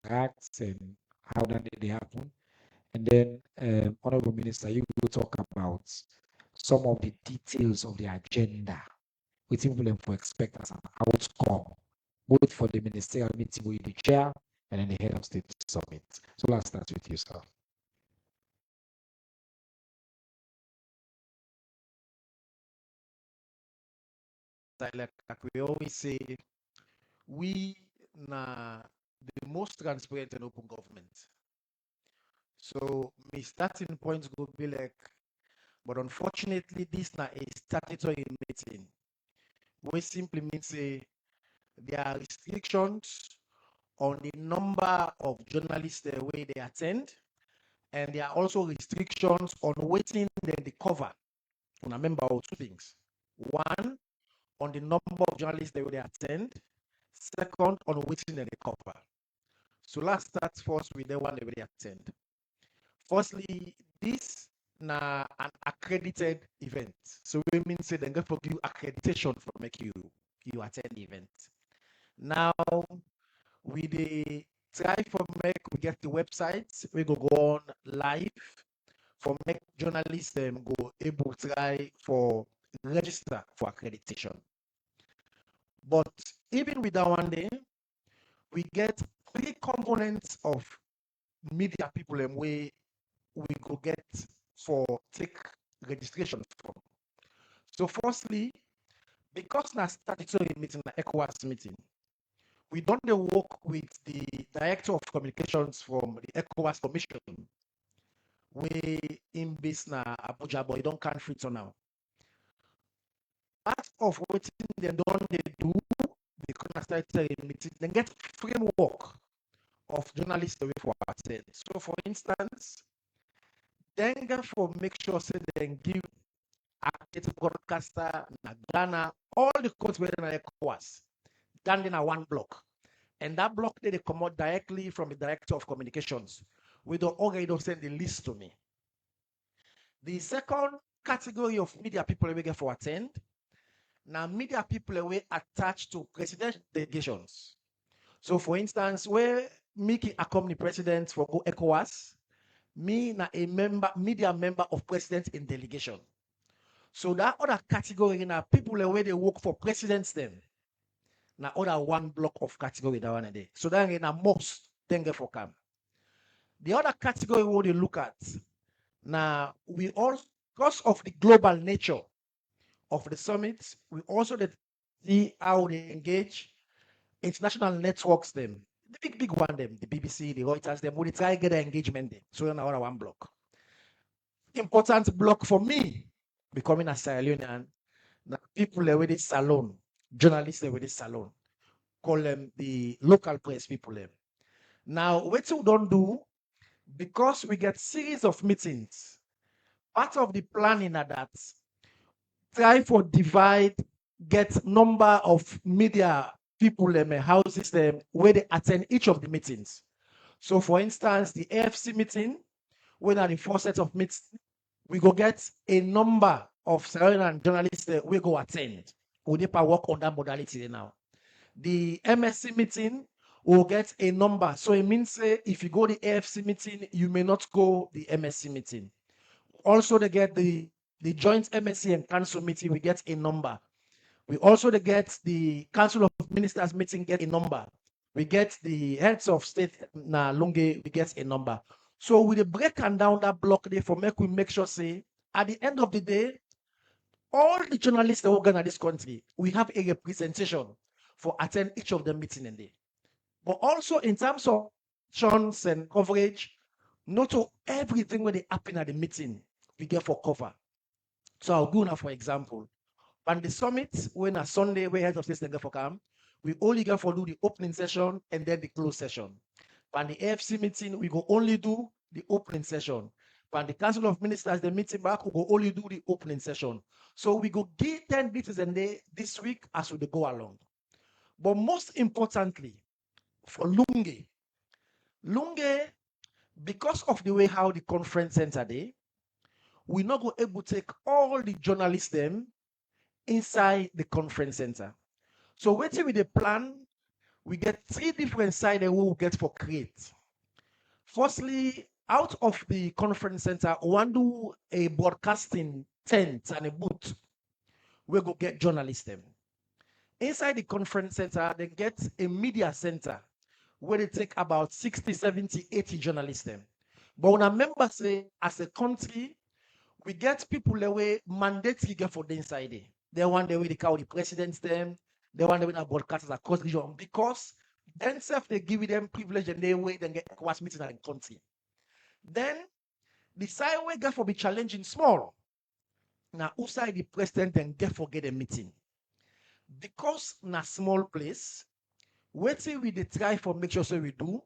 interacts and how that they happen. And then, Honorable Minister, you will talk about some of the details of the agenda, which people them for expect as an outcome, both for the ministerial meeting with the chair and then the head of state summit. So let's start with you, sir. Like we always say, we na the most transparent and open government. So my starting points go be like, but unfortunately, this na a statutory meeting, which simply means say there are restrictions on the number of journalists the way they attend, and there are also restrictions on waiting then the cover. And remember two things. One, on the number of journalists that they attend. Second, on waiting then the cover. So let's start first with the one that they attend. Firstly, this na an accredited event. So we mean say they get for you accreditation for make you attend the event. Now we dey try for make we get the website, we go on live for make journalists them go able try for register for accreditation. But even with that one day, we get three components of media people and we go get for take registration from. So firstly, because na statutory meeting, na ECOWAS meeting, we don't work with the director of communications from the ECOWAS Commission. We in base na Abuja, but you don't count fit now. Part of what they don't they do because na statutory meeting, they get framework of journalists away for attend. So for instance, then for make sure say they give active broadcaster na Ghana, all the codes where na ECOWAS, done in a one block. And that block they come out directly from the director of communications. We don't already don't send the list to me. The second category of media people we get for attend. Now media people we attached to presidential delegations. So for instance, where Mickey accompany president for go ECOWAS, me na a member, media member of president in delegation. So that other category now people where they work for presidents them. Now other one block of category that one day. So that in a most then get for come. The other category we they look at now we all because of the global nature of the summit, we also see how they engage international networks them. The big one them, the BBC, the Reuters, them we try get the engagement them. So now other one block. Important block for me becoming a Sierra Leonean, people with this salon, journalists with this salon, call them the local press people. Them. Now, what we don't do, because we get series of meetings, part of the planning are that try for divide, get number of media people them, houses them, where they attend each of the meetings. So for instance, the AFC meeting, when are the four sets of meetings, we go get a number of Sierra journalists that we go attend. We need to work on that modality now. The MSC meeting will get a number. So it means if you go the AFC meeting, you may not go the MSC meeting. Also, they get the joint MSC and council meeting, we get a number. We also they get the council of ministers meeting, get a number. We get the heads of state na Lunge, we get a number. So we break and down that block there for make we make sure say at the end of the day, all the journalists that work in this country, we have a representation for attend each of the meeting in there. But also in terms of chance and coverage, not to everything when they happen at the meeting, we get for cover. So I'll go now for example. On the summit, when a Sunday, where heads of state get for come, we only get for do the opening session and then the close session. On the AFC meeting, we go only do the opening session. On the Council of Ministers, the meeting back, we go only do the opening session. So we go give 10 details and day this week as we go along. But most importantly, for Lunge, because of the way how the conference center day, we not go able to take all the journalists them inside the conference center. So waiting with the plan, we get 3 different sides we will get for create. Firstly, out of the conference center, one do a broadcasting tent and a booth. We go get journalists them. Inside the conference center, they get a media center where they take about 60, 70, 80 journalists them. But when I remember say, as a country, we get people the way mandatory get for the inside there. They want the way they call the presidents them, they want the way the broadcasters across the region because themselves they give them privilege and they way then get ECOWAS meeting in the country. Then the side way get for be challenging small. Now, outside the president then get for get a meeting. Because in a small place, waiting we they try for make sure so we do,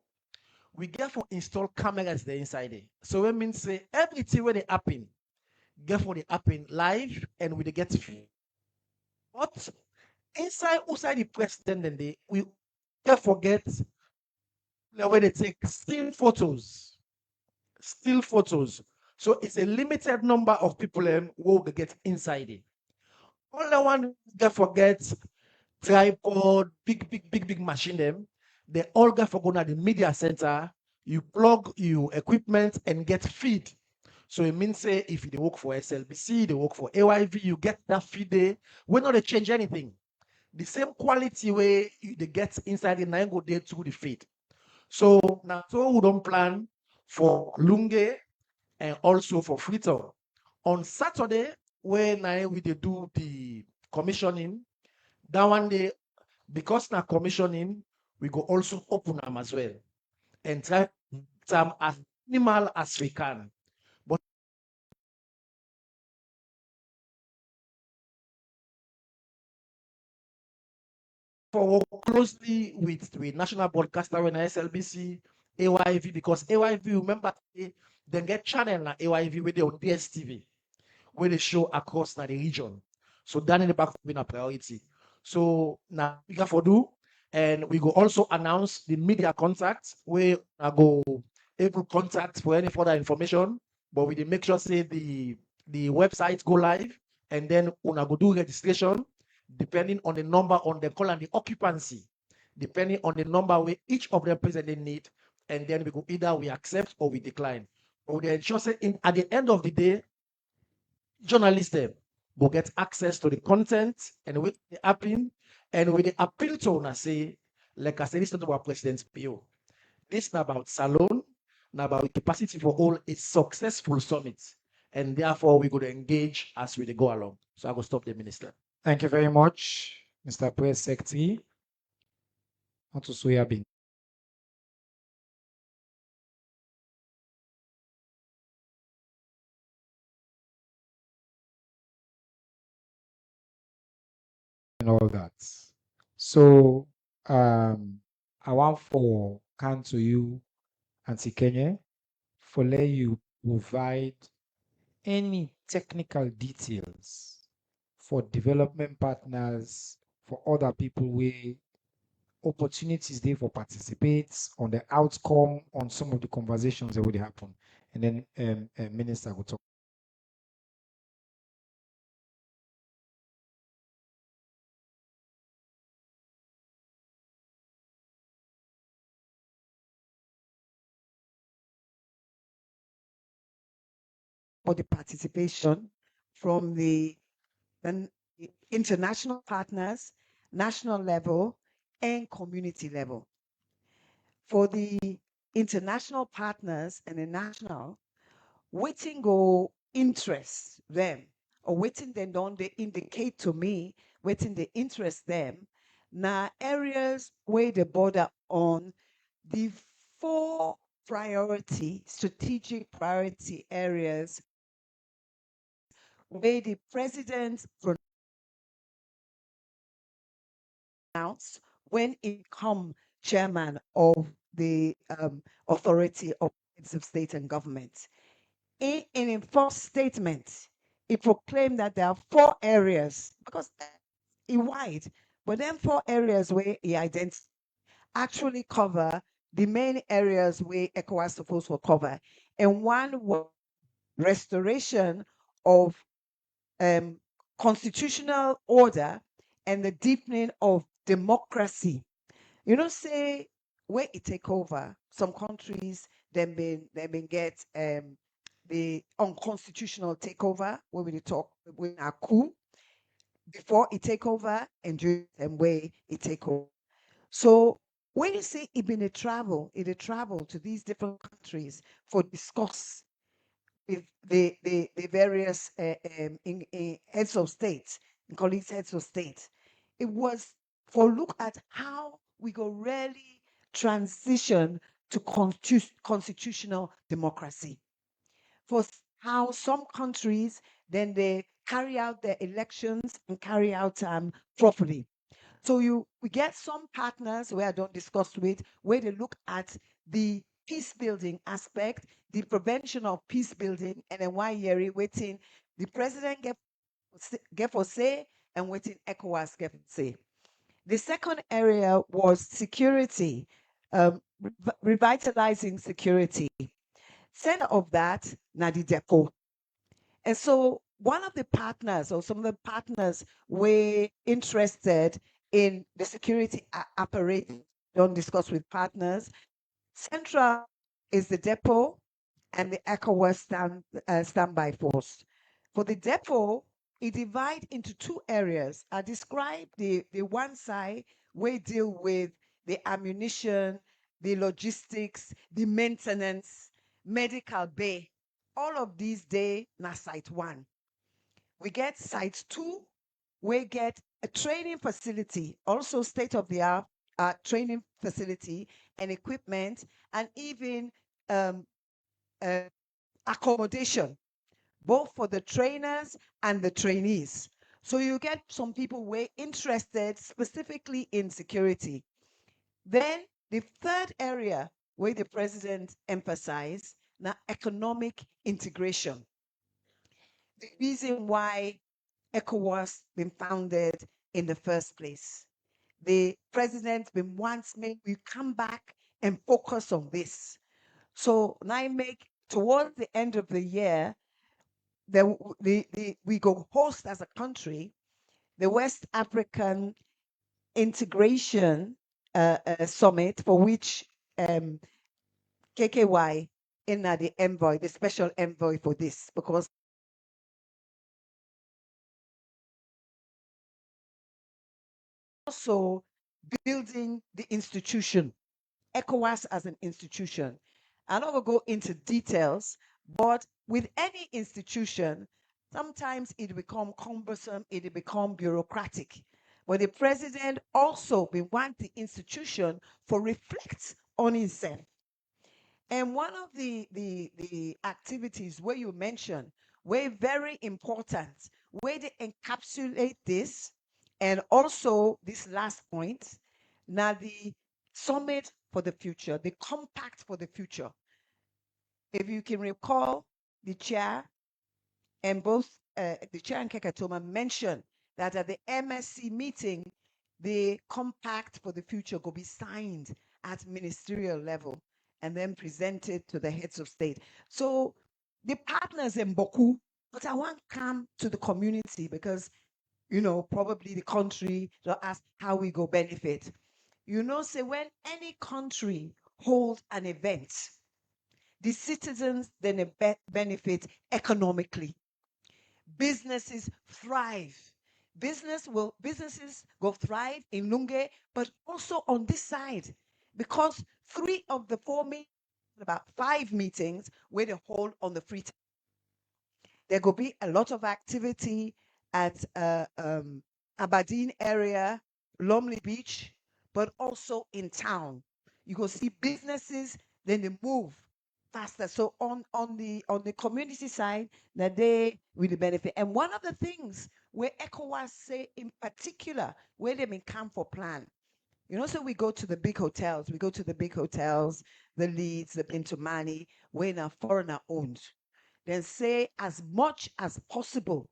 we get for install cameras there inside there. So it means say everything where they happen, get for the happen live and we they get free. But inside outside the president then they we can't forget the way they take still photos. So it's a limited number of people who will get inside it. All the one get forget tripod, big machine them. They all get for go to the media center. You plug your equipment and get feed. So it means say if they work for SLBC, they work for AYV, you get that feed there. We're not to change anything. The same quality way they get inside the nine go there through the feed. So now so we don't plan for Lunge and also for Freetown. On Saturday, when we dey do the commissioning, that one day, because now commissioning, we go also open them as well and try them as minimal as we can. But for work closely with national broadcaster and SLBC, AYV, because AYV, remember, they get channel na AYV where they on DSTV, where they show across the region. So that in the back being a priority. So now we got for do, and we go also announce the media contact where I go able contact for any further information. But we make sure say the website go live, and then when I go do registration, depending on the number on the call and the occupancy, depending on the number where each of them present they need, and then we go either we accept or we decline. But we ensure say at the end of the day, journalists them will get access to the content and with the happen and with the appeal to una say, like I said, it's not about President's PO. This is about Salon, now about capacity for all a successful summit. And therefore we could engage as we go along. So I will stop the minister. Thank you very much, Mr. Press Secretary. On to Soyabin. And all that. So I want for come to you, Auntie Kenya, for let you provide any technical details for development partners, for other people where opportunities there for participate on the outcome on some of the conversations that would happen. And then Minister will talk. For the participation from the international partners, national level, and community level. For the international partners and the national, waiting go interest them or waiting they don't they indicate to me waiting they interest them now areas where they border on the 4 strategic priority areas where the president pronounced when he become chairman of the authority of heads of state and government. In a first statement, he proclaimed that there are 4 areas because he wide, but then 4 areas where he identified actually cover the main areas where ECOWAS supposed to cover. And one was restoration of constitutional order and the deepening of democracy. say where it take over, some countries then been get the unconstitutional takeover where we dey talk when a coup before it take over and during and way it take over. So when you say it a travel to these different countries for discuss with the various heads of state and colleagues heads of state, it was for look at how we go really transition to constitutional democracy. For how some countries then they carry out their elections and carry out properly. So we get some partners where I don't discuss with, where they look at the peace building aspect, the prevention of peace building, and then why you're waiting, the president get for say, and waiting ECOWAS get for say. The second area was security, revitalizing security. Center of that, Nadi Depot. And so one of the partners or some of the partners were interested in the security apparatus. Don't discuss with partners. Central is the depot and the ECOWAS standby force. For the depot, it divide into two areas. I described the one side where deal with the ammunition, the logistics, the maintenance, medical bay. All of these day na site one. We get site two, we get a training facility, also state of the art training facility and equipment, and even um, uh, accommodation, both for the trainers and the trainees. So you get some people were interested specifically in security. Then the third area where the president emphasized now economic integration. The reason why ECOWAS been founded in the first place. The president been wants me we come back and focus on this. So now I make towards the end of the year, we go host as a country the West African Integration Summit, for which KKY in the envoy, the special envoy for this, because also building the institution, ECOWAS as an institution. I don't go into details, but with any institution, sometimes it become cumbersome, it become bureaucratic. But the president also we want the institution for reflect on itself. And one of the activities where you mentioned were very important, where they encapsulate this, and also this last point, now the summit for the future, the compact for the future. If you can recall, the chair and both the chair and Kekatoma mentioned that at the MSC meeting, the compact for the future will be signed at ministerial level and then presented to the heads of state. So the partners in Boku, but I want to come to the community because, probably the country to ask how we go benefit. Say when any country holds an event, the citizens then benefit economically. Businesses thrive. Businesses go thrive in Lunge, but also on this side, because 3 of the 4 meetings, about 5 meetings, where they hold on the free time. There will be a lot of activity at Aberdeen area, Lumley Beach, but also in town. You go see businesses, then they move faster. So on the community side, that they really benefit. And one of the things where ECOWAS say in particular, where they may come for plan. So we go to the big hotels. We go to the big hotels, the Leeds, the Bintomani, where now foreigner owned. Then say as much as possible,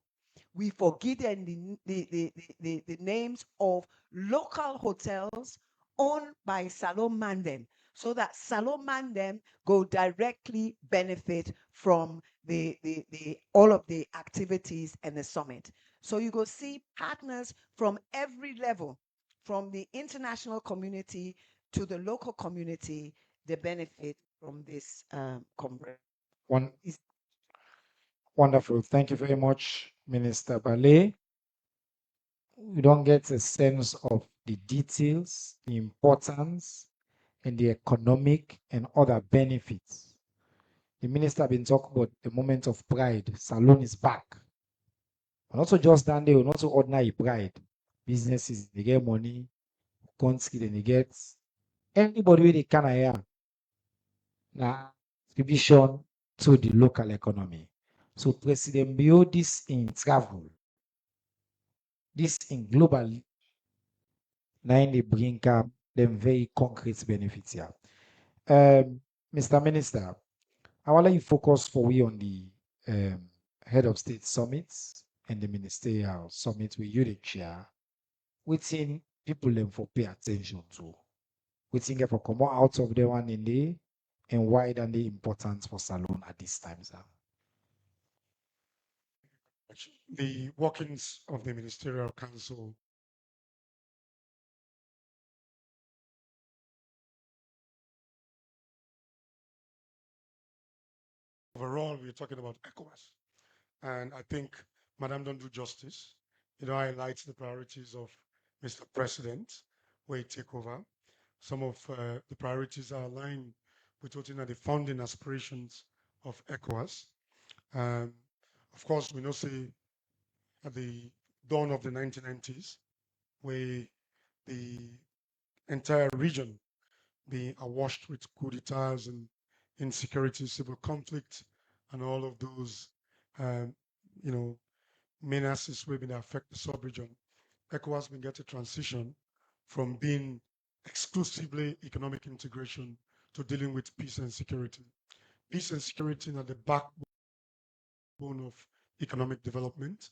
we forget the names of local hotels owned by Salom Mandem, so that Salom Mandem go directly benefit from the all of the activities and the summit. So you go see partners from every level, from the international community to the local community, they benefit from this conference. One, wonderful. Thank you very much, Minister Ballet. We don't get a sense of the details, the importance, and the economic and other benefits. The minister been talking about the moment of pride. Salon is back. And also just down there, not so ordinary pride. Businesses, they get money, country, then they get anybody with the kind of here. Now, contribution to the local economy. So President Bio, this in travel, this in global, now they bring up them very concrete benefits here. Mr. Minister, I want you focus for we on the head of state summits and the ministerial summit with you the chair. Waiting people them for pay attention to. Waiting for come out of the one in the and why than the importance for Salon at this time, sir. The workings of the Ministerial Council overall, we're talking about ECOWAS. And I think Madam don't do justice. Highlights the priorities of Mr. President where he take over. Some of the priorities are aligned with what the founding aspirations of ECOWAS. Of course, we know say at the dawn of the 1990s, where the entire region be awash with coup d'etats and insecurity, civil conflict, and all of those, menaces will be affect the sub-region. ECOWAS will get a transition from being exclusively economic integration to dealing with peace and security. Peace and security are the backbone of economic development.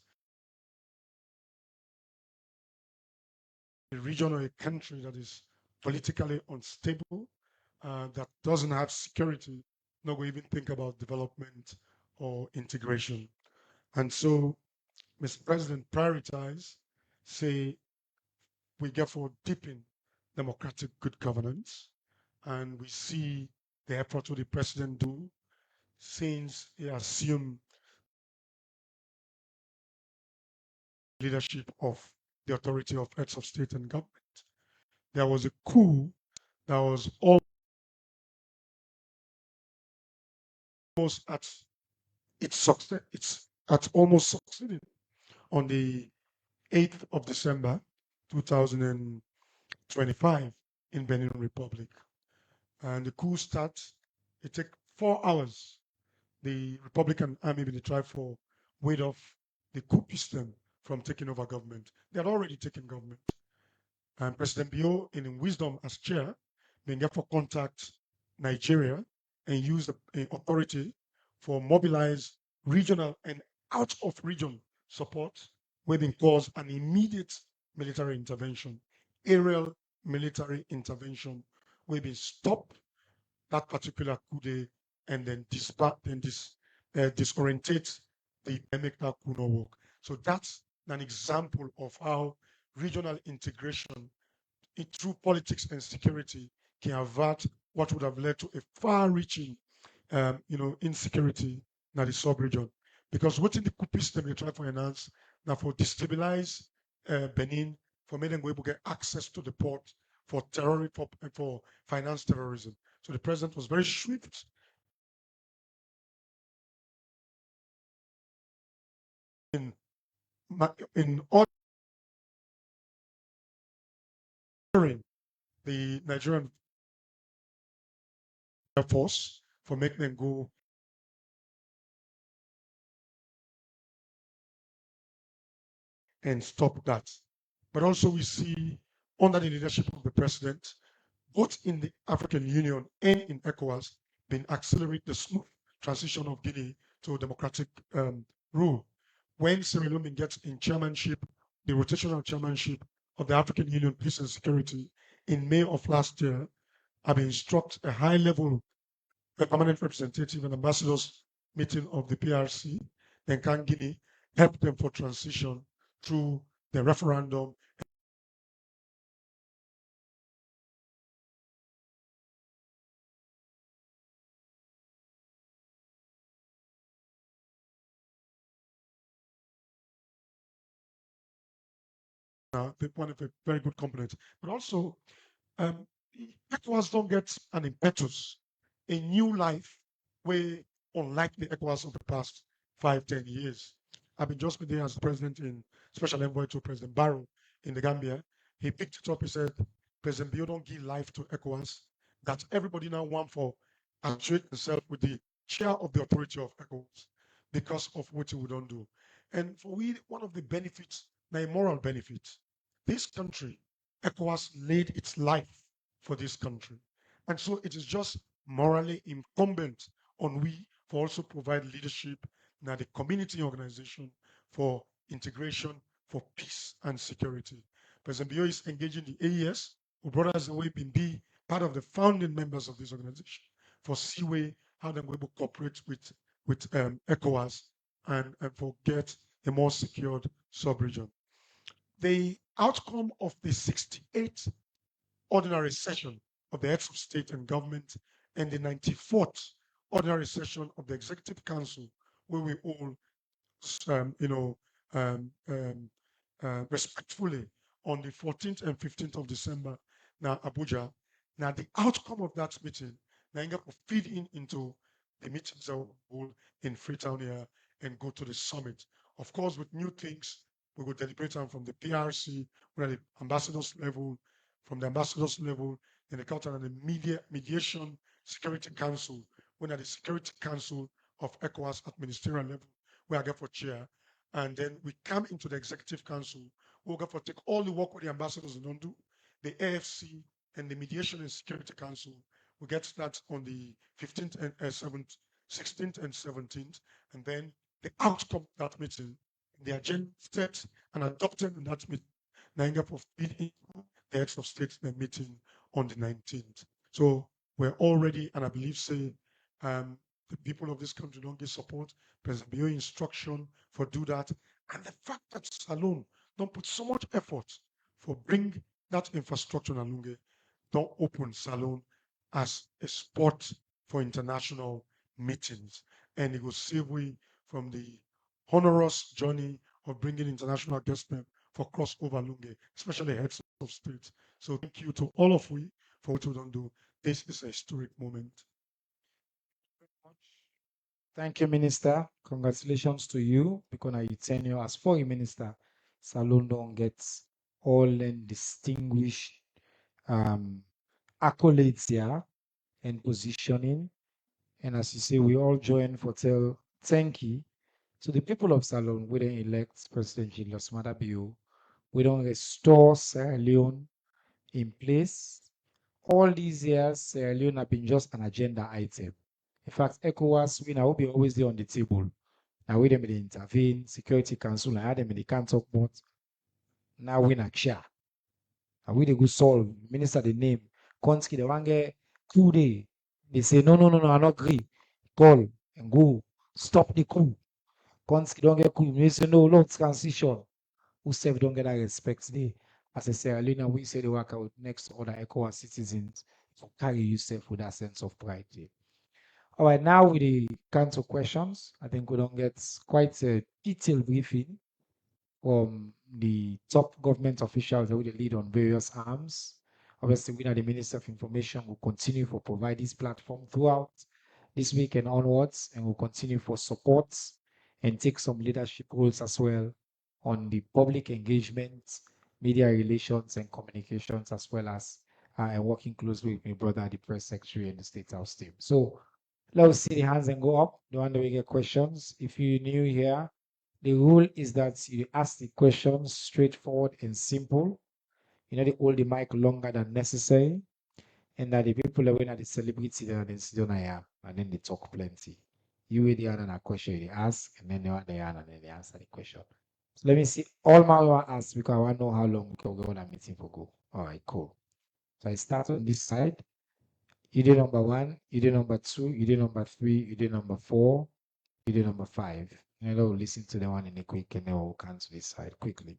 A region or a country that is politically unstable, that doesn't have security, no we even think about development or integration. And so, Mr. President, prioritize, say, we get for deepen democratic good governance, and we see the effort of the president do since he assumed leadership of the authority of heads of state and government. There was a coup that was almost at its success. It's at almost succeeded on the 8th of December 2025 in Benin Republic. And the coup starts, it took 4 hours. The Republican Army will try for weight off the coup system from taking over government. They had already taken government. And President Bio, in wisdom as chair, being therefore contact Nigeria and use the authority for mobilize regional and out of region support, where being cause an immediate military intervention, aerial military intervention, where being stop that particular coup and then disorientate the make that coup not work. So that's an example of how regional integration through politics and security can avert what would have led to a far-reaching, insecurity in the sub-region. Because what's in the coup system they try to enhance now for destabilize Benin, for making them able to get access to the port for terror, for finance terrorism. So the president was very swift in ordering the Nigerian Air Force for making them go and stop that. But also we see under the leadership of the president, both in the African Union and in ECOWAS, been accelerate the smooth transition of Guinea to democratic rule. When Sierra Leone gets in chairmanship, the rotational chairmanship of the African Union Peace and Security in May of last year, I've instructed a high-level permanent representative and ambassadors meeting of the PRC, then can Guinea help them for transition through the referendum one of the very good components. But also, um, ECOWAS don't get an impetus, a new life, where unlike the ECOWAS of the past 5, 10 years. I've been just been there as president in special envoy to President Barrow in the Gambia. He picked it up. He said, President Bio don't give life to ECOWAS. That everybody now want for associate himself with the chair of the authority of ECOWAS because of what we don't do. And for we, one of the benefits, the moral benefits, this country, ECOWAS laid its life for this country. And so it is just morally incumbent on we for also provide leadership in the community organization for integration, for peace and security. President Bio is engaging the AES, who brought us away been be part of the founding members of this organization for Seaway, how they will able to cooperate with ECOWAS and for get a more secured sub-region. The outcome of the 68th ordinary session of the heads of state and government and the 94th ordinary session of the executive council, where we all, um, you know, um, um, respectfully on the 14th and 15th of December, now Abuja. Now the outcome of that meeting, now you will feed into the meetings that will hold in Freetown here and go to the summit. Of course, with new things, we will deliberate on from the PRC, we're at the ambassadors level, from the ambassadors level, in the counter and the mediation security council, when at the security council of ECOWAS at ministerial level, where I get for chair. And then we come into the executive council, we'll get for take all the work with the ambassadors don't do, the AFC and the mediation and security council. We get that on the 15th and 7th, 16th and 17th. And then the outcome of that meeting, the agenda set and adopted in that meeting, Nainga for feeding the heads of state meeting on the 19th. So we're already, and I believe, say, the people of this country don't get support. President Bio instruction for do that. And the fact that Salone don't put so much effort for bring that infrastructure in Alunge, don't open Salone as a spot for international meetings. And it will save we from the honorous journey of bringing international guests for crossover Lunge, especially heads of state. So thank you to all of we for what we don't do. This is a historic moment. Thank you, Minister. Congratulations to you because now you tenure as foreign minister. Salone don't get all and distinguished accolades here and positioning. And as you say, we all join for tell thank you to the people of Salone. We don't elect President Julius Maada Bio. We don't restore Sierra Leone in place. All these years, Sierra Leone have been just an agenda item. In fact, ECOWAS, we now will be always there on the table. Now we them intervene, Security Council, and them they can't talk about. Now we not chair. And we they go solve. Minister the name. Konski, the one get coup day. They say, no, I not agree. Call and go. Stop the coup. Konski don't get coup. We say, no, long transition. Who say don't get that respect there. As I say, Alina, we say they work out next to other ECOWAS citizens to carry yourself with that sense of pride there. All right, now with the council questions, I think we don't get quite a detailed briefing from the top government officials that will lead on various arms. Obviously, we know the Minister of Information will continue for provide this platform throughout this week and onwards, and will continue for support and take some leadership roles as well on the public engagement, media relations, and communications, as well as and working closely with my brother, the press secretary, and the State House team. So let's see the hands and go up. The one that we get questions. If you're new here, the rule is that you ask the questions straightforward and simple. You know, they hold the mic longer than necessary, and that the people that win at the celebrity that they sit down here and then they talk plenty. You will the other question they ask, and then they want the and then they answer the question. So let me see all my want ask because I want to know how long we can go on a meeting for go. All right, cool. So I start on this side. You did number 1, you did number 2, you did number 3, you did number 4, you did number 5. And then we'll listen to the one in a quick and then we'll cancel this side quickly.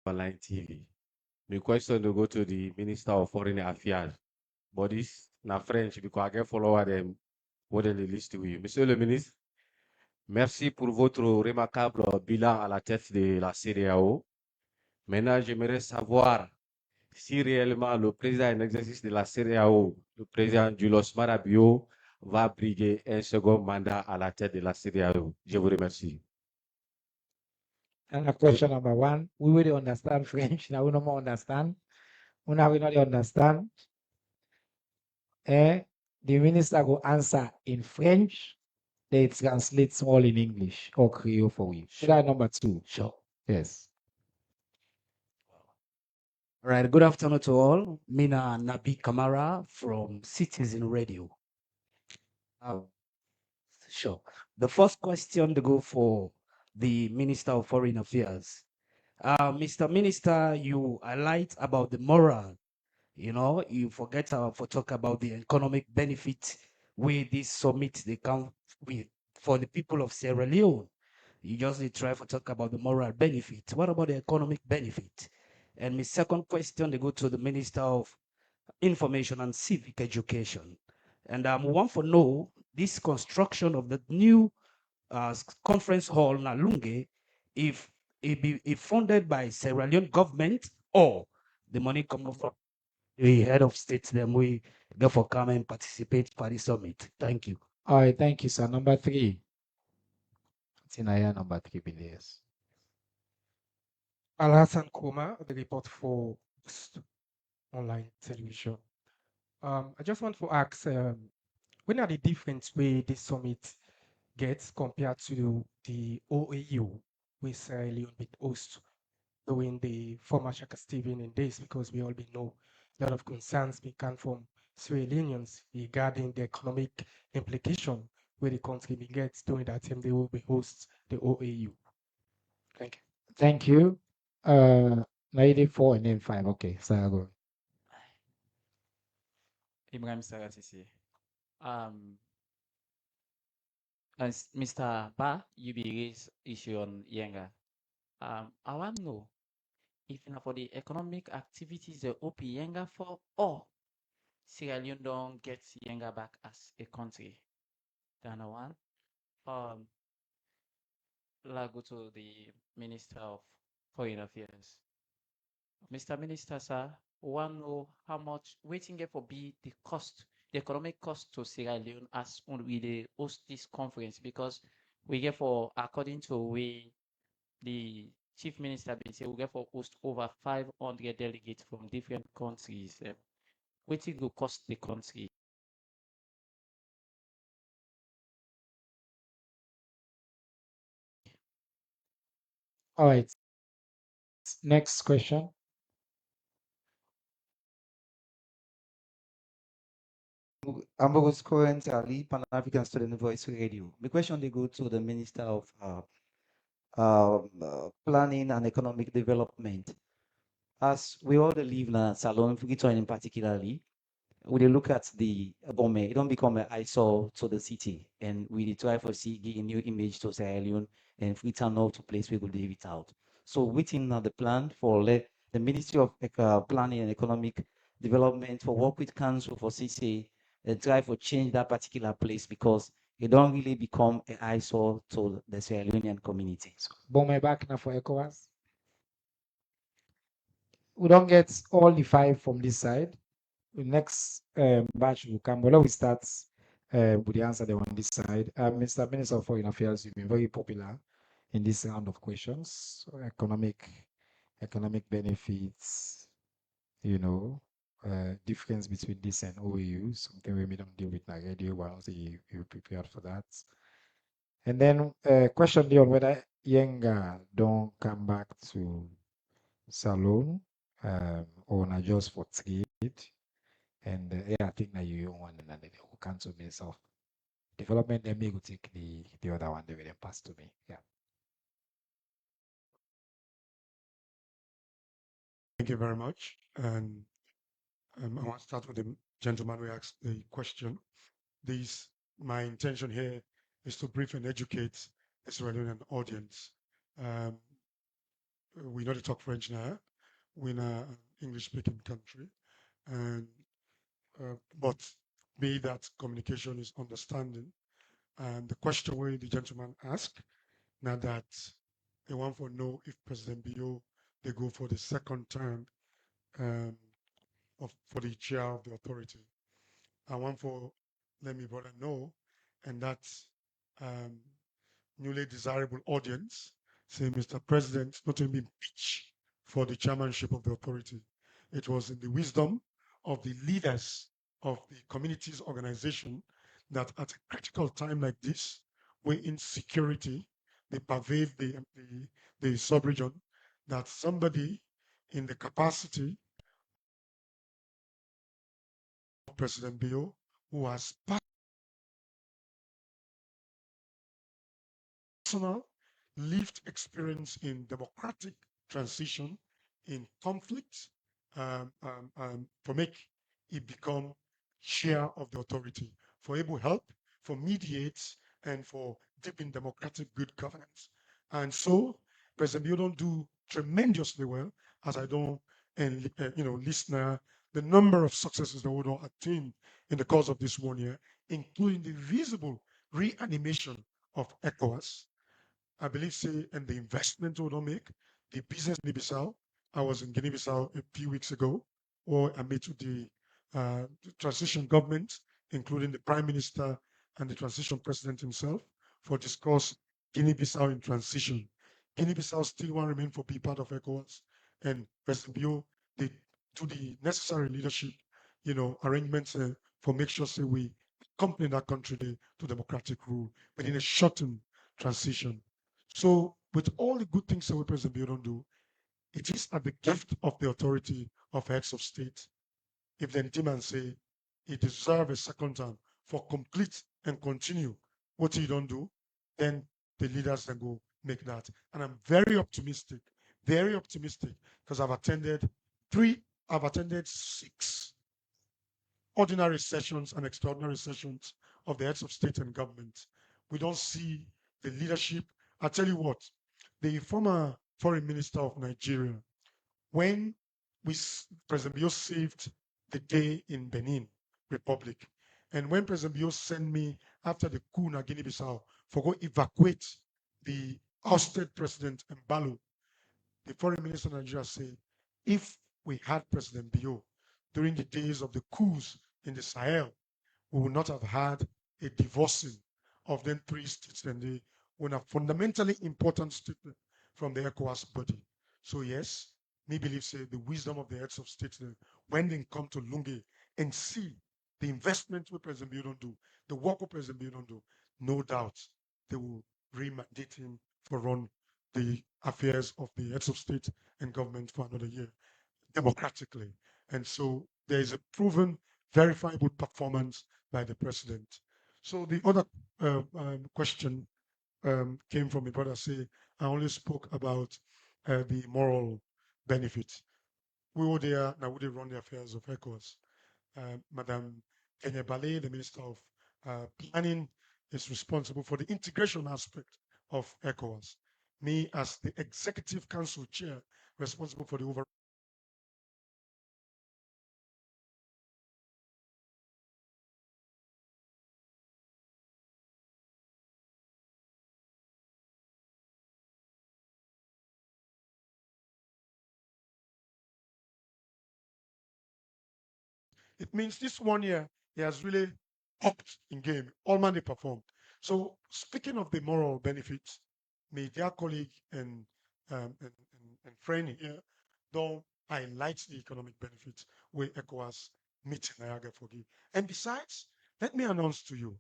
online TV. My question to go to the Minister of Foreign Affairs. But this na French because I get follower them what they list to you. Monsieur le ministre, merci pour votre remarquable bilan à la tête de la CEDEAO. Maintenant, j'aimerais savoir si réellement le président en exercice de la CEDEAO, le président Julos Marabio, va briguer un second mandat à la tête de la CEDEAO. Je vous remercie. And question number one, we really understand French. Now we no more understand. We now we not understand. The minister go answer in French. They translate all in English or Creole for you. Should I number two? Sure. Yes. All right. Good afternoon to all. Mina Nabi Kamara from Citizen Radio. Sure. The first question to go for the Minister of Foreign Affairs. Mr. Minister, you highlight about the moral. You know, you forget for talk about the economic benefit with this summit they come with for the people of Sierra Leone. You just need try to talk about the moral benefit. What about the economic benefit? And my second question, they go to the Minister of Information and Civic Education. And we want to know this construction of the new conference hall Nalunge, if it be if funded by Sierra Leone government or the money coming from the head of state, then we therefore come and participate for the summit. Thank you. All right, thank you, sir. Number three. Tinaya number three, please. Alhassan Kuma, the report for Boost online television. I just want to ask, when are the different way this summit gets compared to the OAU, with Sierra Leone been host during the former Shaka Stephen in days, because we all know a lot of concerns may come from Sierra Leoneans regarding the economic implication where the country may get during that time they will be host the OAU. Thank you. Thank you. 94 and then 5. Okay, Sarah, go. Ibrahim Sarasisi. As Mr. Ba, you be raised issue on Yenga. I want to know if na for the economic activities the OP Yenga for, or Sierra Leone don't get Yenga back as a country. Then one. La go to the Minister of Foreign Affairs. Mr. Minister, sir, want know how much waiting for be the cost, the economic cost to Sierra Leone as we dey host this conference, because we get for, according to we the chief minister been say, we get for host over 500 delegates from different countries. Waiting will cost the country. All right. Next question. Ambogos Current Ali, Pan African Student Voice Radio. The question they go to the Minister of Planning and Economic Development. As we all live in Salon, in particularly, we dey look at the Bome, it don't become an eyesore to the city, and we dey try for see give a new image to Sierra Leone and Freetown out to place we go leave it out. So within the plan for the Ministry of Planning and Economic Development for work with council for CCA and try for change that particular place, because it don't really become an eyesore to the Sierra Leonean community. So, Bome back now for ECOWAS. We don't get all the 5 from this side. The next batch will come. But let we start with the answer there on this side. Mr. Minister of Foreign Affairs, you've been very popular in this round of questions. So economic benefits, difference between this and OAU, something we don't deal with in the radio, but also you prepared for that. And then question there on whether Yenga don't come back to Salone or not just for trade. And I think that you want and then who cancel me. So development, then me go take the other one, they will pass to me. Yeah. Thank you very much. And I want to start with the gentleman who asked the question. My intention here is to brief and educate the Sierra Leonean audience. we know they talk French now. We're in an English-speaking country, and but be that communication is understanding. And the question where the gentleman asked, now that they want to know if President Bio they go for the second term um, for the chair of the authority. I want for let me brother know, and that's um, newly desirable audience, say, Mr. President, not only pitch for the chairmanship of the authority. It was in the wisdom of the leaders of the community's organization that at a critical time like this, where insecurity they pervade the sub-region, that somebody in the capacity of President Bio, who has personal lived experience in democratic transition, in conflict, to make it become chair of the authority, for able help, for mediates, and for deepen democratic good governance. And so, President Bio don't do tremendously well, as I don't, and listener, the number of successes that we don't attain in the course of this 1 year, including the visible reanimation of ECOWAS, I believe, say, and the investment we don't make, the business in Guinea-Bissau. I was in Guinea-Bissau a few weeks ago, or I met with the transition government, including the prime minister and the transition president himself, for discuss Guinea-Bissau in transition. Guinea-Bissau still want to remain for be part of ECOWAS, and President Bio, they do the necessary leadership, arrangements for make sure, say, we accompany that country to democratic rule, but in a shortened transition. So, with all the good things that we President Bio don't do, it is at the gift of the authority of heads of state. If the demand say he deserve a second term for complete and continue what he don't do, then the leaders can go make that. And I'm very optimistic, because I've attended 6 ordinary sessions and extraordinary sessions of the heads of state and government. We don't see the leadership. I tell you what, the former foreign minister of Nigeria, when President Bio saved the day in Benin Republic, and when President Bio sent me after the coup in Guinea-Bissau for go evacuate the ousted President Mbalo, the foreign minister of Nigeria said, if we had President Bio during the days of the coups in the Sahel, we would not have had a divorcing of them 3 states, and they were a fundamentally important statement from the ECOWAS body. So yes, me believe say the wisdom of the heads of states when they come to Lungi and see the investment we President Bio don't do, the work we President Bio don't do, no doubt they will remandate him for run the affairs of the heads of state and government for another year democratically. And so there is a proven, verifiable performance by the president. So the other question came from a brother say, I only spoke about the moral benefits. We were there, now we run the affairs of ECOWAS. Madam Kenya Bale, the Minister of Planning, is responsible for the integration aspect of ECOWAS. Me, as the Executive Council Chair, responsible for the overall. It means this 1 year, he has really upped in game, all man they performed. So speaking of the moral benefits, my dear colleague and friend here don't highlight the economic benefits where ECOWAS meet Niagara forgive. And besides, let me announce to you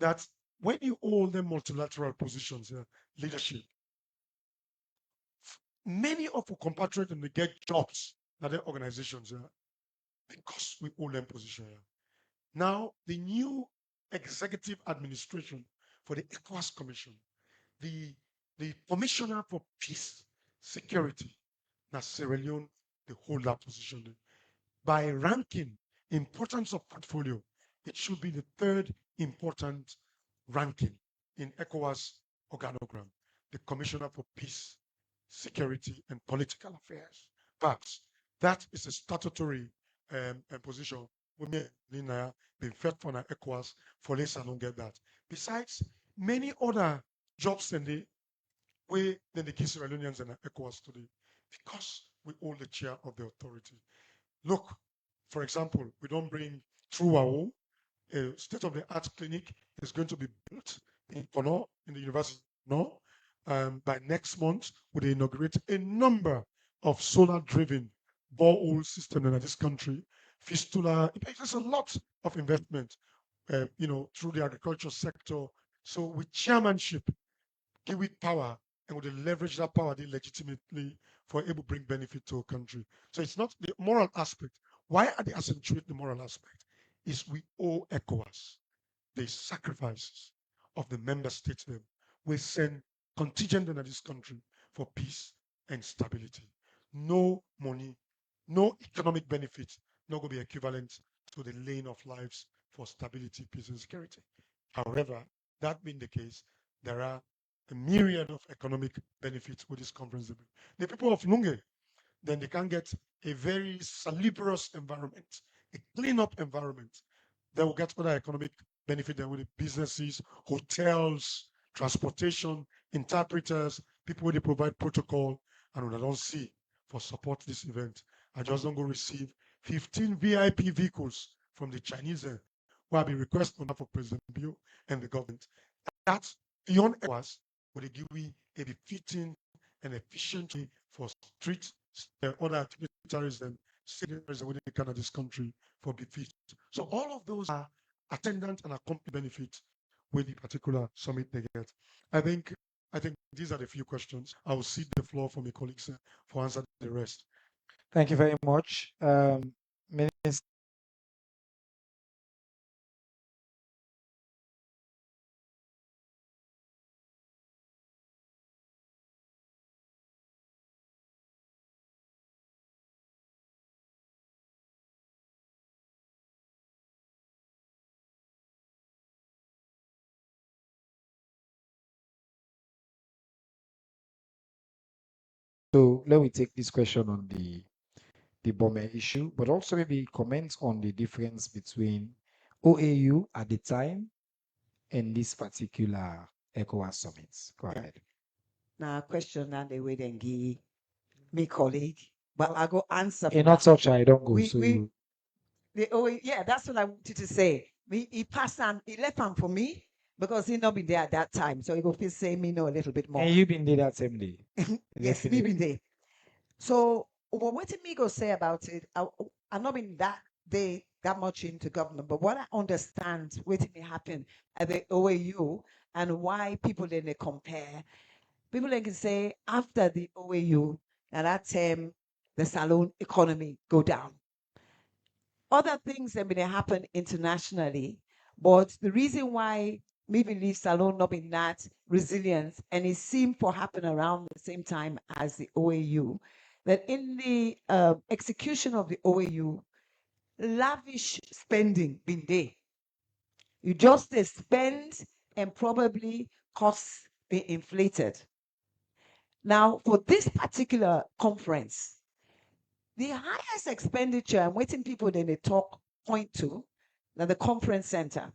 that when you hold the multilateral positions, leadership, many of our compatriots they get jobs at their organizations because we hold them position here. Now, the new executive administration for the ECOWAS Commission, the Commissioner for Peace, Security, now Sierra Leone, they hold that position there. By ranking importance of portfolio, it should be the 3rd important ranking in ECOWAS organogram, the Commissioner for Peace, security, and political affairs. But that is a statutory position. We may be fed for an ECOWAS for this and don't get that. Besides, many other jobs in the way then the key Sierra Leoneans and ECOWAS today, because we hold the chair of the authority. Look, for example, we don't bring through our own a state-of-the-art clinic is going to be built in Kono, in the University of Kono. By next month, we inaugurate a number of solar-driven borehole systems in this country. Fistula, there's a lot of investment, through the agriculture sector. So with chairmanship, give it power, and with the leverage that power they legitimately for able to bring benefit to a country. So it's not the moral aspect. Why are they accentuate the moral aspect? Is we owe ECOWAS the sacrifices of the member states them. We send contingent in this country for peace and stability. No money, no economic benefit, not going to be equivalent to the laying of lives for stability, peace, and security. However, that being the case, there are a myriad of economic benefits with this conference. The people of Lunge, then they can get a very salubrious environment, a clean up environment. They will get other economic benefit with the businesses, hotels, transportation, interpreters, people who they provide protocol, and when I don't see for support this event, I just don't go receive 15 VIP vehicles from the Chinese who have been requested on behalf of President Bill and the government. That's beyond ECOWAS, where they give me a befitting and efficient way for street other activities and citizens within the Canada, this country for befit. So all of those are attendant and accompanied benefit with the particular summit they get. I think these are the few questions. I will cede the floor for my colleagues for answer the rest. Thank you very much. Minister. So let me take this question on the Bome issue, but also maybe comment on the difference between OAU at the time and this particular ECOWAS summit. Go ahead. Now, question and they wait and give me colleague, but I go answer. In not such I don't go. Yeah, that's what I wanted to say. He passed on, he left on for me because he not been there at that time. So he go feel say me know a little bit more. And you been there that same day. Yes, me been there. So what did me go say about it? I've not been that day that much into government, but what I understand what may happen at the OAU and why people then they compare. People then can say after the OAU, at that time the salon economy go down. Other things that may happen internationally, but the reason why me believe salon not been that resilient and it seemed to happen around the same time as the OAU, that in the execution of the OAU, lavish spending been there. You just spend and probably costs be inflated. Now, for this particular conference, the highest expenditure, I'm waiting people then they talk point to, now the conference center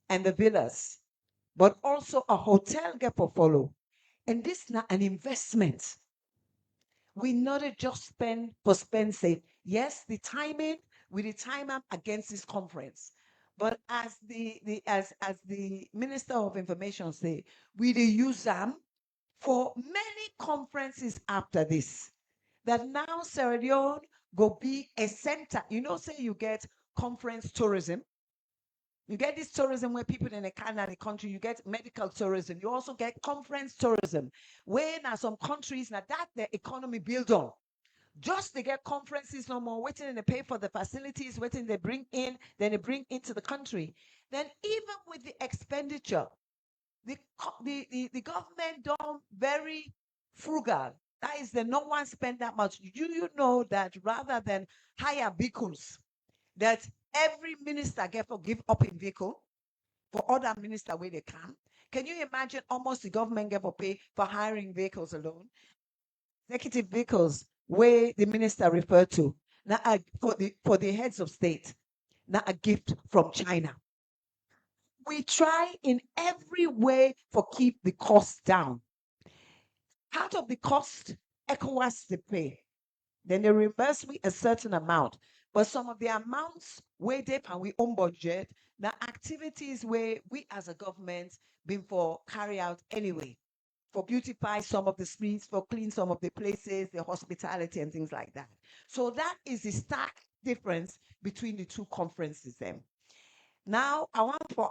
and the villas, but also a hotel get for follow. And this not an investment. We not just spend for spend sake. Yes, the timing, with the time up against this conference. But as the Minister of Information say, we use them for many conferences after this. That now Sierra Leone go be a center. You know, say you get conference tourism. You get this tourism where people in the Canada country, you get medical tourism. You also get conference tourism. Where now some countries, now that the economy build on. Just they get conferences no more, waiting and they pay for the facilities, waiting they bring in, then they bring into the country. Then even with the expenditure, the government done very frugal. That is, that no one spend that much. You know that rather than hire vehicles, that every minister get for give up in vehicle for other minister where they can. Can you imagine almost the government get for pay for hiring vehicles alone? Executive vehicles where the minister referred to now for the heads of state, now a gift from China. We try in every way for keep the cost down. Part of the cost, ECOWAS they pay. Then they reimburse me a certain amount. But some of the amounts where they and we own budget, the activities where we as a government been for carry out anyway, for beautify some of the streets, for clean some of the places, the hospitality and things like that. So that is the stark difference between the two conferences then. Now I want to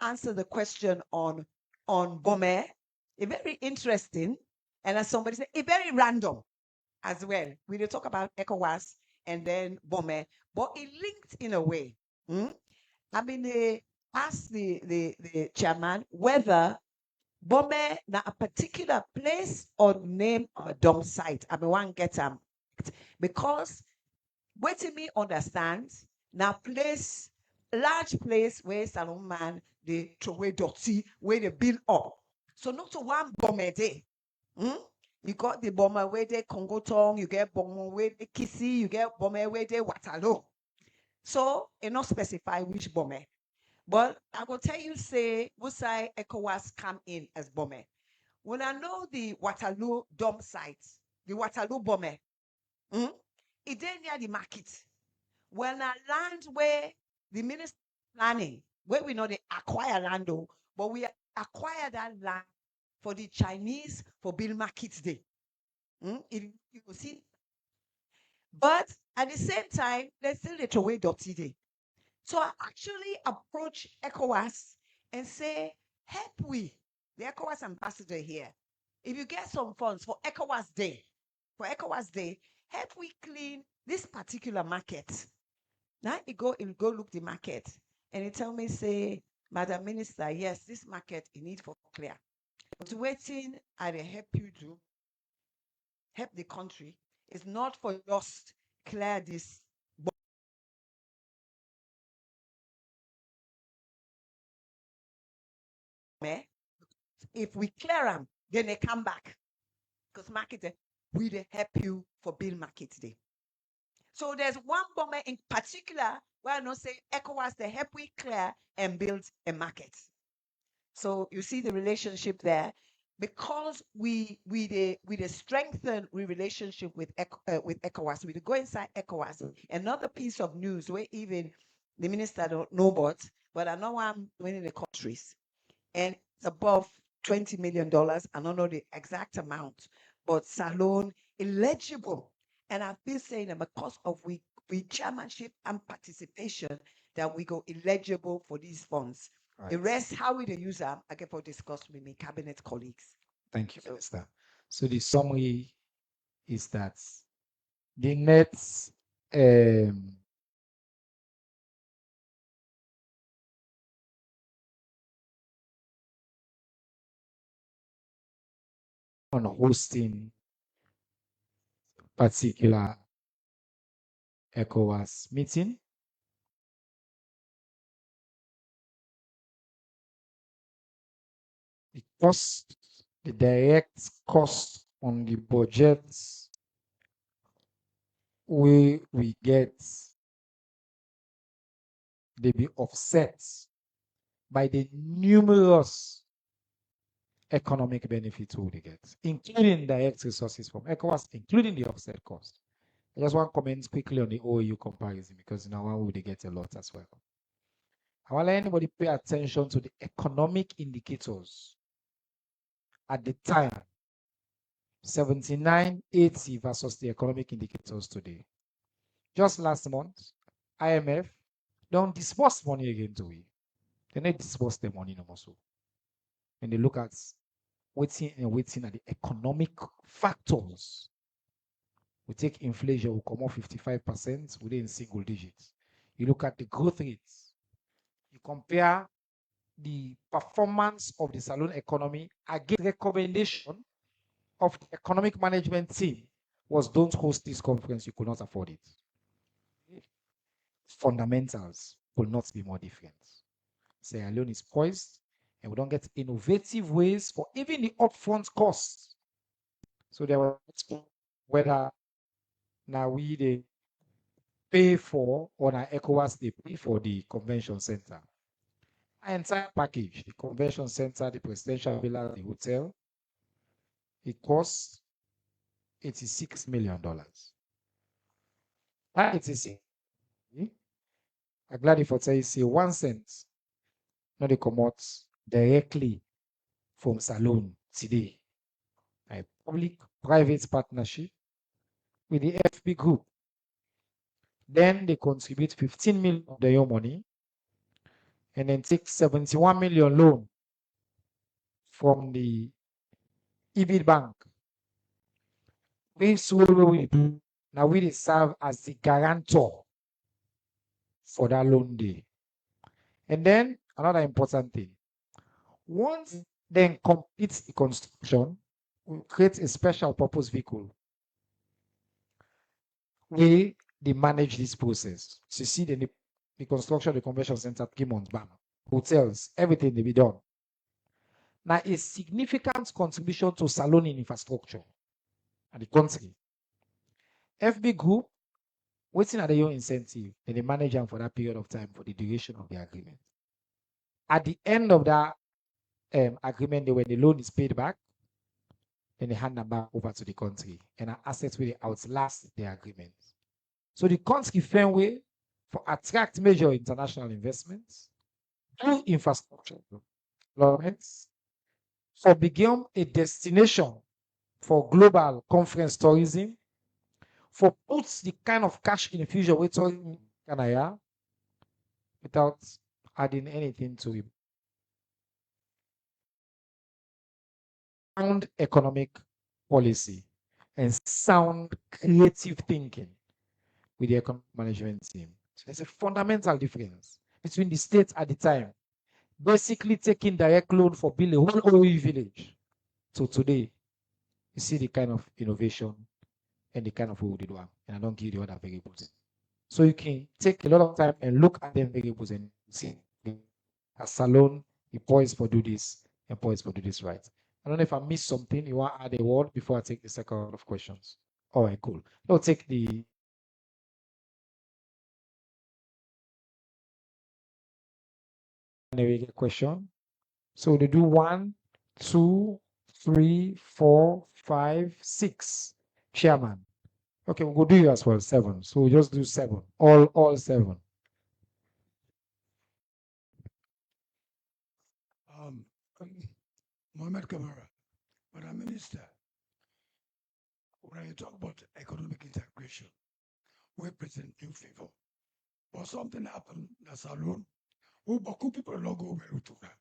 answer the question on Bome. A very interesting, and as somebody said, a very random as well. We will talk about ECOWAS and then Bome, but it linked in a way. I mean, they asked the chairman whether Bome na a particular place or name of a dump site. I mean, one get because what me understand now place large place where Salon man they throw away dirty where they build up. So not to one Bome day. You got the bomber where they Congo Tong, you get bomber where they Kissy, you get bomber where they Waterloo. So it not specify which bomber. But I will tell you, say, Wusai ECOWAS come in as bomber. When I know the Waterloo dump site, the Waterloo bomber, it then near the market. When I land where the minister planning, where we know they acquire land, but we acquire that land for the Chinese for build markets day. You will see. But at the same time, there's still a away dirty day. So I actually approach ECOWAS and say, help we, the ECOWAS ambassador here. If you get some funds for ECOWAS Day, help we clean this particular market. Now you go look the market and he tell me, say, Madam Minister, yes, this market you need for clear. But waiting, I help you do, help the country, is not for just clear this. If we clear them, then they come back. Because market, we they help you for build market day. So there's one bomber in particular where I know say ECOWAS they help we clear and build a market. So you see the relationship there. Because we strengthen we relationship with ECOWAS, we go inside ECOWAS. Another piece of news where even the minister don't know but I know I'm winning the countries. And it's above $20 million. I don't know the exact amount, but Salon eligible. And I've been saying that because of we chairmanship and participation, that we go eligible for these funds. The rest, how we use them, I get for discuss with my cabinet colleagues. Thank you, Minister. So the summary is that the net on hosting particular ECOWAS meeting. The cost, the direct cost on the budgets we get, they be offset by the numerous economic benefits we get, including direct resources from ECOWAS, including the offset cost. I just want to comment quickly on the OAU comparison because now one would get a lot as well. I want to let anybody pay attention to the economic indicators at the time, 79.80 versus the economic indicators today. Just last month, IMF don't disburse money again to we. They don't disburse the money no more. So when they look at waiting at the economic factors, we take inflation, we come off 55% within single digits. You look at the growth rates, you compare the performance of the Salon economy against recommendation of the economic management team was don't host this conference, you could not afford it. Fundamentals will not be more different. Sierra Leone is poised and we don't get innovative ways for even the upfront costs. So there was whether now we they pay for or now ECOWAS they pay for the convention center. Our entire package, the convention center, the presidential villa, the hotel, it costs $86 million. That 86, I'm glad if I tell you, say 1 cent, not they come out directly from Salone today. A public-private partnership with the FB group. Then they contribute 15 million of their own money and then take 71 million loan from the EB Bank. We slowly do. Now we serve as the guarantor for that loan day. And then another important thing. Once then completes the construction, we create a special purpose vehicle. They manage this process. So you see the construction of the convention center, 3 months, bam, hotels, everything they be done. Now a significant contribution to Salone infrastructure and the country. FB Group, waiting at your incentive, and they manage them for that period of time for the duration of the agreement. At the end of that agreement, when the loan is paid back, then they hand them back over to the country, and our assets will outlast the agreement. So the country found way for attract major international investments through infrastructure developments, for become a destination for global conference tourism, for put the kind of cash infusion we tourism can hire without adding anything to it. Sound economic policy and sound creative thinking with the economic management team. So there's a fundamental difference between the states at the time, basically taking direct loan for building a whole OE village. So today, you see the kind of innovation and the kind of work they do. And I don't give you the other variables. So you can take a lot of time and look at them variables and see a Salone, he poised for do this and poised for do this right. I don't know if I missed something. You want to add a word before I take the second round of questions? All right, cool. I'll take the question. So they do 1, 2, 3, 4, 5, 6. Chairman. Okay, we'll do you as well. 7. So we'll just do 7. All 7. Mohamed Kamara, Madam Minister, when you talk about economic integration, we present new favor. But something happened in Salone, who people don't go well to that.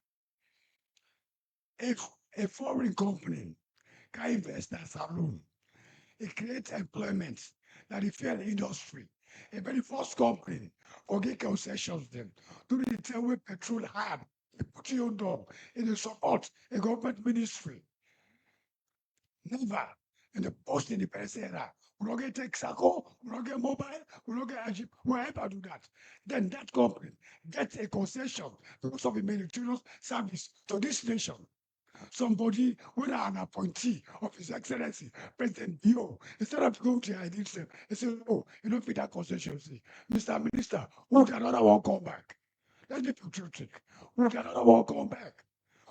If a foreign company can invest in Salone, it creates employment that the fair industry. A very first company for get concessions them during the time when petrol hard, they put you on door in the support a government ministry. Never in the post-independence era. We don't get Texaco, we don't get mobile, we don't get Ajib, we ever do that. Then that company gets a concession because of the humanitarian service to this nation. Somebody, when an appointee of His Excellency, President Bio, instead of going to ID them, he said, oh, you don't fit that concession. Mr. Minister, would another one come back? Let's be patriotic. Would another one come back?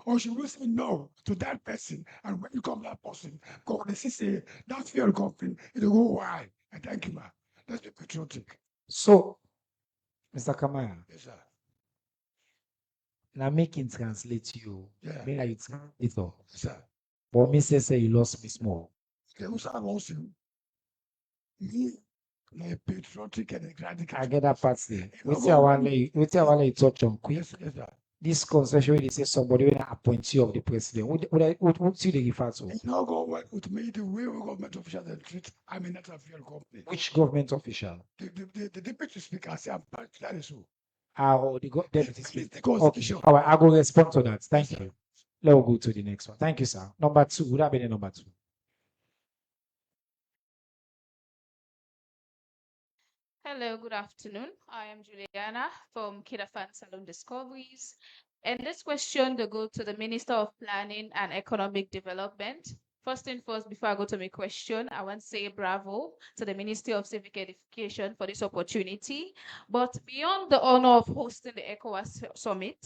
Or should we say no to that person and when you come that person, because they say that fuel company, it'll go why? And thank you, ma. Let's be patriotic. So, Mr. Kamara, Yes, sir. now make him translate you. Yeah. Make you translate all. Yes, sir. But me say you lost me small. Okay, who's I lost you? Me, my patriotic and democratic. I get that part there. You Wait know, till I go want well. to touch on quick. Yes, yes, sir. This concession they say somebody when appointee of the president. What you they refer to? It now go well with me the way we government officials they treat I'm a natural fuel company. Which government official? The deputy speaker say I'm particularly so. Or the deputy It's speaker. the Okay. constitution. All right, I will respond to that. Thank Yes, sir. you. Let's go to the next one. Thank you, sir. Number 2. Would that be the number 2? Hello, good afternoon. I am Juliana from Kidafan Salon Discoveries. And this question to go to the Minister of Planning and Economic Development. First and first, before I go to my question, I want to say bravo to the Ministry of Civic Education for this opportunity. But beyond the honor of hosting the ECOWAS summit,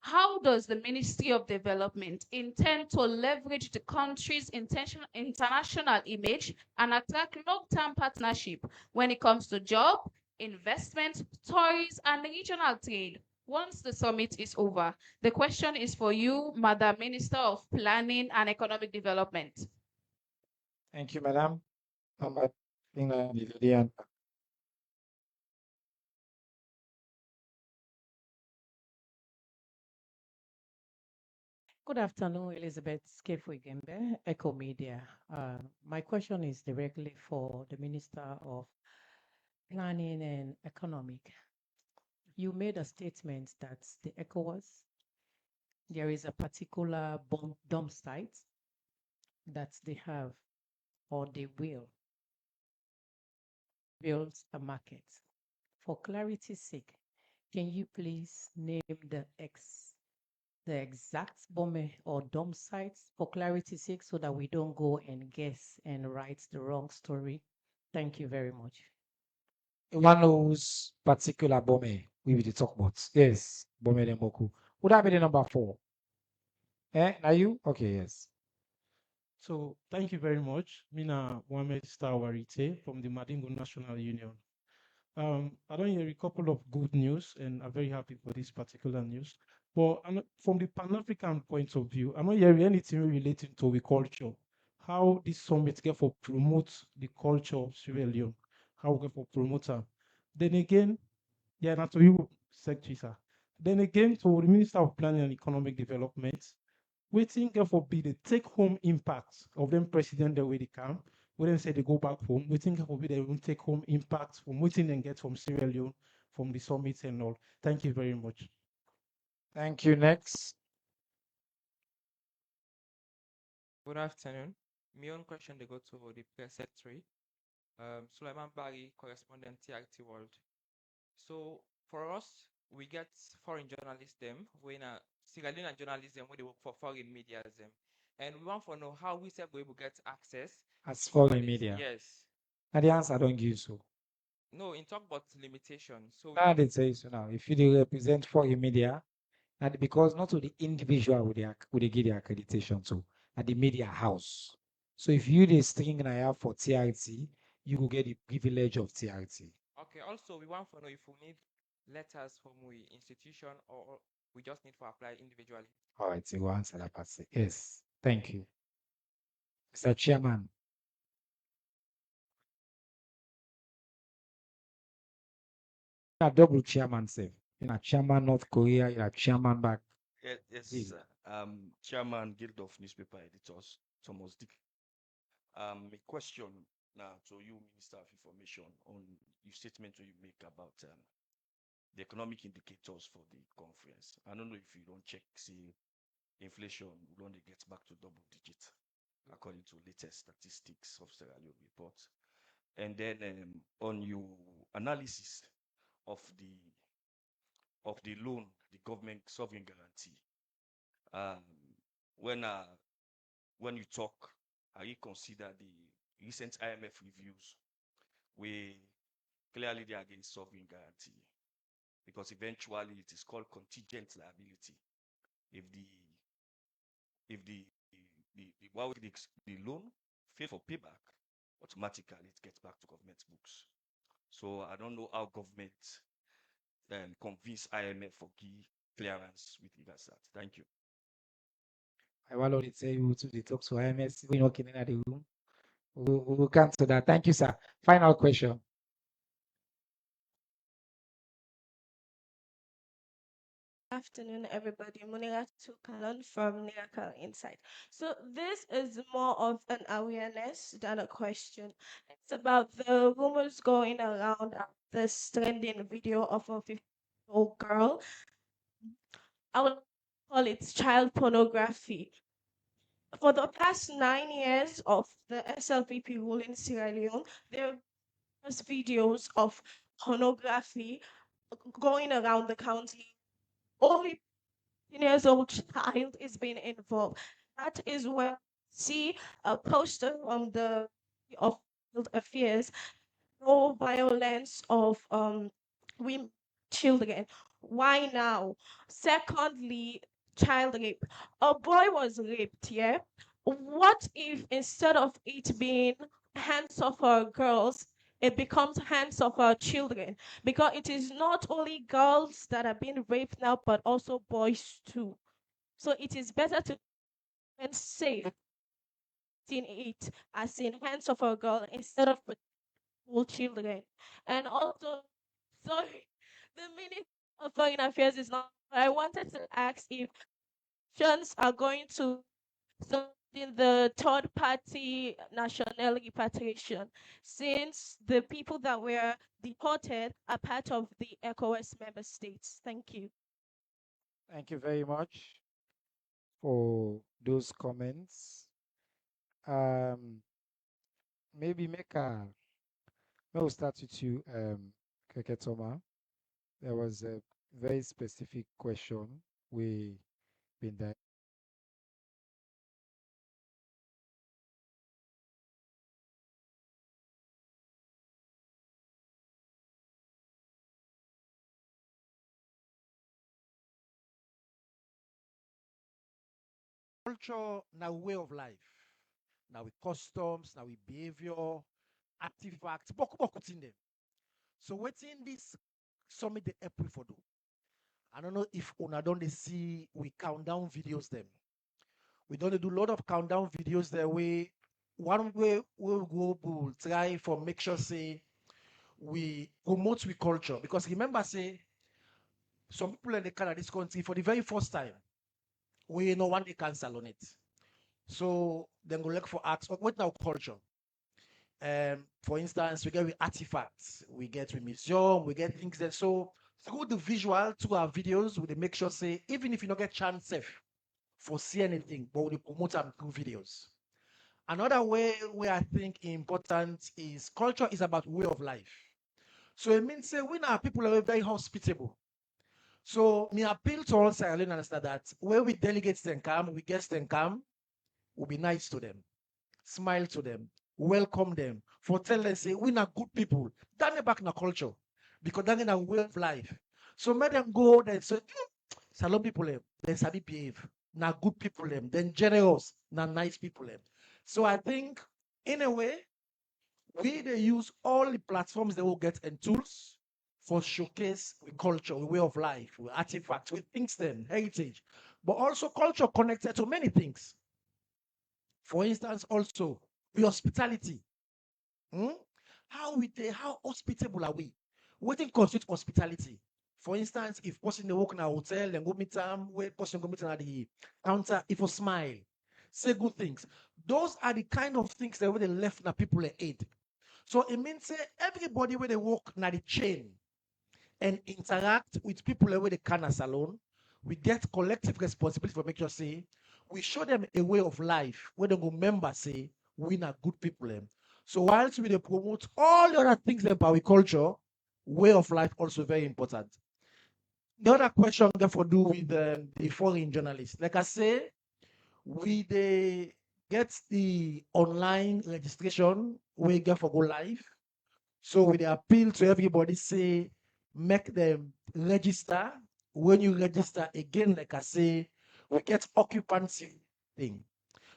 how does the Ministry of Development intend to leverage the country's international image and attract long-term partnership when it comes to job, investment, tourism, and regional trade once the summit is over? The question is for you, Madam Minister of Planning and Economic Development. Thank you, madam. Number Lilian. Good afternoon, Elizabeth Skefu-Igembe, Echo Media. My question is directly for the Minister of Planning and Economic. You made a statement that the ECOWAS, there is a particular dump site that they have or they will build a market. For clarity's sake, can you please name the exact bomb or dump sites for clarity's sake so that we don't go and guess and write the wrong story? Thank you very much. One knows particular bomb we will talk about. Yes, bomb Demboku. Would that be the number 4? Are you? Okay, yes. So thank you very much. Mina Mohamed Stawarite from the Madingo National Union. I don't hear a couple of good news, and I'm very happy for this particular news. But from the Pan-African point of view, I'm not hearing anything relating to the culture. How this summit get for promote the culture of Sierra Leone. How we get for promoter. Then again, yeah, not to you, Secretary, sir. Then again, to the Minister of Planning and Economic Development, waiting for be the take-home impact of them president the way they come. We then say they go back home. We think for be the take-home impact from waiting and get from Sierra Leone, from the summit and all. Thank you very much. Thank you. Next. Good afternoon. My own question they go to the press secretary. Suleiman Bari, correspondent TRT World. So for us, we get foreign journalists them when Sierra Leone journalism when they work for foreign media them. And we want to know how we say we will get access As to foreign companies. media. Yes. And the answer I don't give so. No, in talk about limitation. So Now they say so now. If you dey represent foreign media, and because not to the individual would they give the accreditation to at the media house. So if you the string I have for TRT, you will get the privilege of TRT. okay, also we want to know if we need letters from we institution or we just need to apply individually. All right, so we'll answer that part. Yes. Thank you. Mr. Chairman. A double chairman, sir. In a chairman North Korea, in a chairman back. Yes, Please. Chairman Guild of Newspaper Editors, Thomas Dick. A question now to you, Minister of Information, on your statement you make about the economic indicators for the conference. I don't know if you don't check, see, inflation will only get back to double digit, according to latest statistics of Sierra Leone report. And then on your analysis of the loan, the government sovereign guarantee, when you talk, you consider the recent IMF reviews, we clearly they are against sovereign guarantee because eventually it is called contingent liability. If the loan fail for payback, automatically it gets back to government books. So I don't know how government convince IMF for key clearance with regards to that. Thank you. I will only tell you to the talk to IMS. We're not in the room. We'll cancel that. Thank you, sir. Final question. Afternoon, everybody. Munira Tukalon from Miracle Insight. So this is more of an awareness than a question. It's about the rumors going around of this trending video of a 15-year-old girl. I would call it child pornography. For the past 9 years of the SLPP rule in Sierra Leone, there was videos of pornography going around the county. Only years old child is being involved. That is where see a poster on the of Field Affairs, no violence of women, children. Why now? Secondly, child rape. A boy was raped, yeah. What if instead of it being hands of our girls, it becomes hands of our children? Because it is not only girls that are being raped now, but also boys too. So it is better to and safe in it as in hands of a girl instead of school children. And also, sorry, the Minister of Foreign Affairs is not. I wanted to ask if nations are going to support in the third party national repatriation, since the people that were deported are part of the ECOWAS member states. Thank you. Thank you very much for those comments. Um, maybe we'll start with you, Keketoma. There was a very specific question we been there. Culture now way of life. Now with customs, now with behavior, artifacts, boku thing them. So waiting this summit the April for do. I don't know if una don't they see we countdown videos them. We don't do a lot of countdown videos there. One way we'll go we'll try for make sure say we promote we culture, because remember say some people in the Canada this country for the very first time we know one they cancel on it. So then go look for acts. What now culture? For instance, we get with artifacts, we get with museum, we get things there. So through the visual to our videos, we make sure say even if you don't get chance safe for see anything, but we promote them through videos. Another way where I think important is culture is about way of life. So it means say we now people are very hospitable. So me appeal to all Sierra Leone understand that where we delegates them come, we guests them come, we'll be nice to them, smile to them, welcome them, for tell them say we are good people. That back in our culture, because that in a way of life. So let them go and say, salon people them, then sabi behave. Now good people them, then generous, now nice people them. So I think in a way, we they use all the platforms they will get and tools for showcase with culture, with way of life, with artifacts, with things them, heritage. But also culture connected to many things. For instance, also with hospitality. Hmm? How hospitable are we? What constitute hospitality? For instance, if person they work in a hotel and go meet them, where person go meet them at the counter, if you smile, say good things. Those are the kind of things that when they left na people aid. So it means say everybody where they work na the chain and interact with people where they can as alone, we get collective responsibility for make sure say we show them a way of life where they go remember say we are good people. So whilst we dey promote all the other things about our culture, way of life also very important. The other question get for do with the foreign journalists. Like I say, we they get the online registration, we get for go live. So we dey appeal to everybody, say make them register. When you register again, like I say, we get occupancy thing.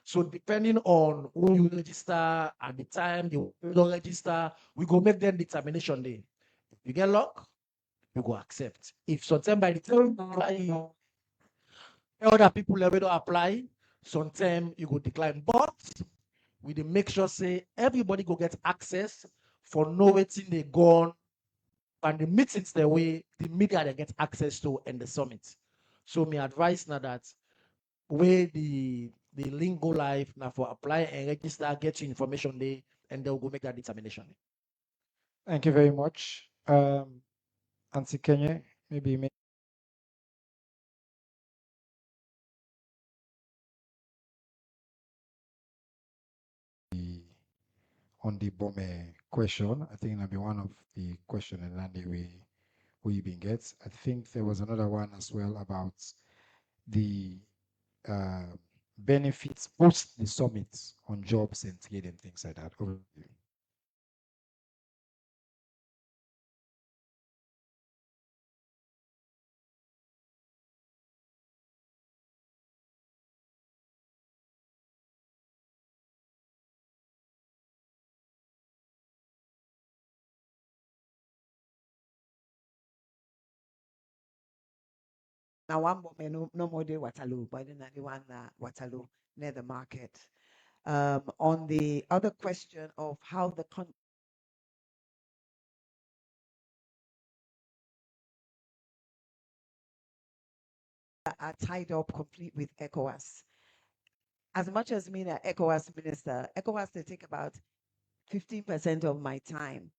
So depending on who you register at the time you don't register, we go make them determination day. If you get luck, you go accept. If sometime by the time you apply, other people ever don't apply, sometime you go decline. But we dey make sure say everybody go get access for know wetin dey go on and the meetings the way the media they get access to and the summit. So my advice now that where the link go live now for apply and register, get your information there, and they'll go make that determination. Thank you very much. Auntie Kenya, maybe you may. On the bomb question, I think that'll be one of the question and then we been get. I think there was another one as well about the benefits post the summits on jobs and trade and things like that. Over to you. Now one more no more day Waterloo, but then the one Waterloo near the market. On the other question of how the are tied up complete with ECOWAS. As much as me, an ECOWAS minister, ECOWAS they take about 15% of my time.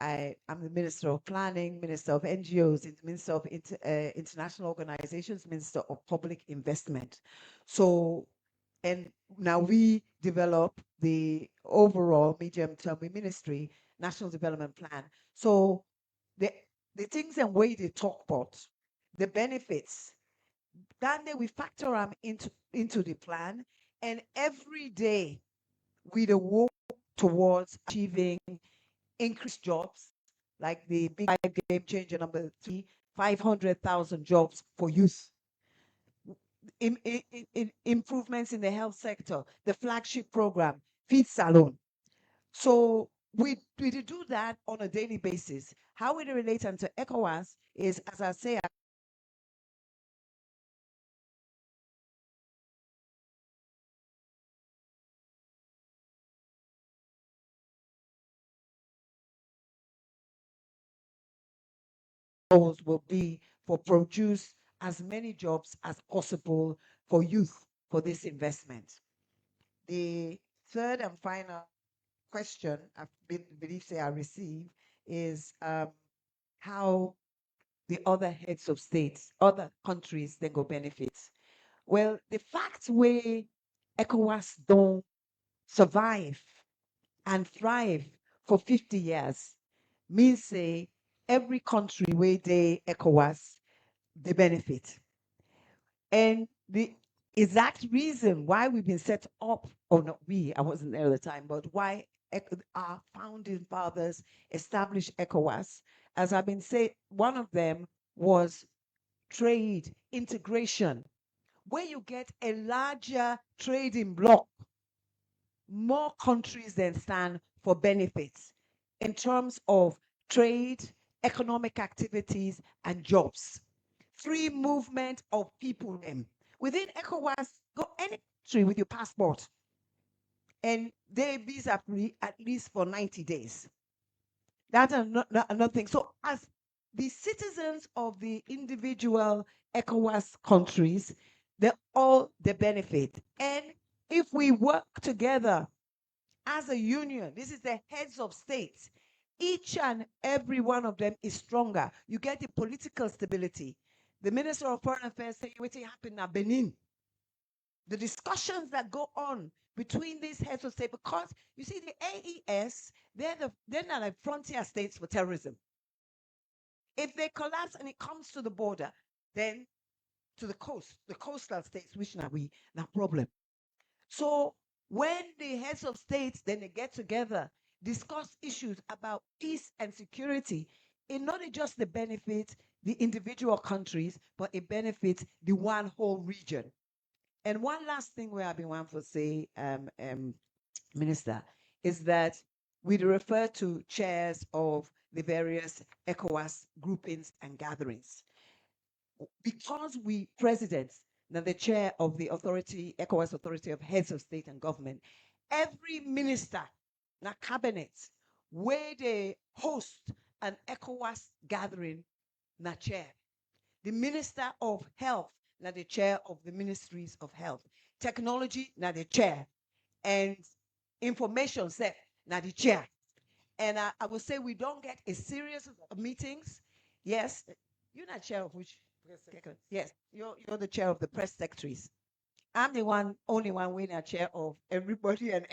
I'm the Minister of Planning, Minister of NGOs, Minister of International Organizations, Minister of Public Investment. So, and now we develop the overall medium-term ministry, National Development Plan. So the things and way they talk about, the benefits, then we factor them into the plan, and every day we work towards achieving increased jobs, like the big game changer number 3, 500,000 jobs for youth. Improvements in the health sector, the flagship program, Feed Salon. So we do that on a daily basis. How we relate to ECOWAS is, as I say, goals will be for produce as many jobs as possible for youth for this investment. The third and final question I believe I receive is how the other heads of states, other countries, then go benefit. Well, the fact where ECOWAS don't survive and thrive for 50 years means say every country where they ECOWAS, they benefit. And the exact reason why we've been set up, or not we, I wasn't there at the time, but why our founding fathers established ECOWAS, as I've been saying, one of them was trade integration, where you get a larger trading bloc, more countries then stand for benefits in terms of trade, economic activities, and jobs. Free movement of people. Within ECOWAS, go any country with your passport, and they visa free at least for 90 days. That's another thing. So as the citizens of the individual ECOWAS countries, they're all the benefit. And if we work together as a union, this is the heads of states, each and every one of them is stronger. You get the political stability. The Minister of Foreign Affairs say what happened in Benin. The discussions that go on between these heads of state, because you see the AES, they're not like frontier states for terrorism. If they collapse and it comes to the border, then to the coast, the coastal states, which now we no problem. So when the heads of states then they get together, discuss issues about peace and security, it not just the benefit the individual countries, but it benefits the one whole region. And one last thing where I've been wanting to say, Minister, is that we refer to chairs of the various ECOWAS groupings and gatherings. Because we presidents, now the chair of the authority, ECOWAS authority of heads of state and government, every minister, now cabinet, where they host an ECOWAS gathering, na chair. The minister of health, now the chair of the ministries of health. Technology, now the chair. And information set, now the chair. And I would say we don't get a series of meetings. Yes, you're not chair of which? Yes, you're the chair of the press secretaries. I'm the only one winning a chair of everybody and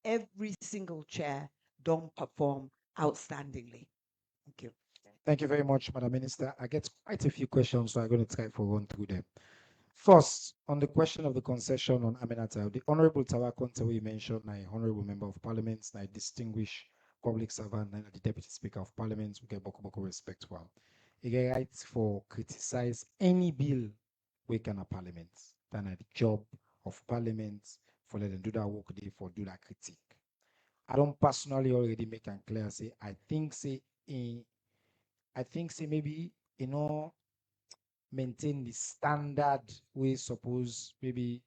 every single chair don't perform outstandingly. Thank you very much, Madam Minister. I get quite a few questions, so I'm going to try to run through them. First, on the question of the concession on Aminata, the Honorable Tawa Kontewe mentioned, my Honorable Member of Parliament, my distinguished public servant, and the Deputy Speaker of Parliament, we get boko respect for him. He get right for criticize any bill we can a Parliament. Than the job of Parliament for let them do that work day for do that critique. I don't personally already make it clear, say, I think say maybe, maintain the standard we suppose maybe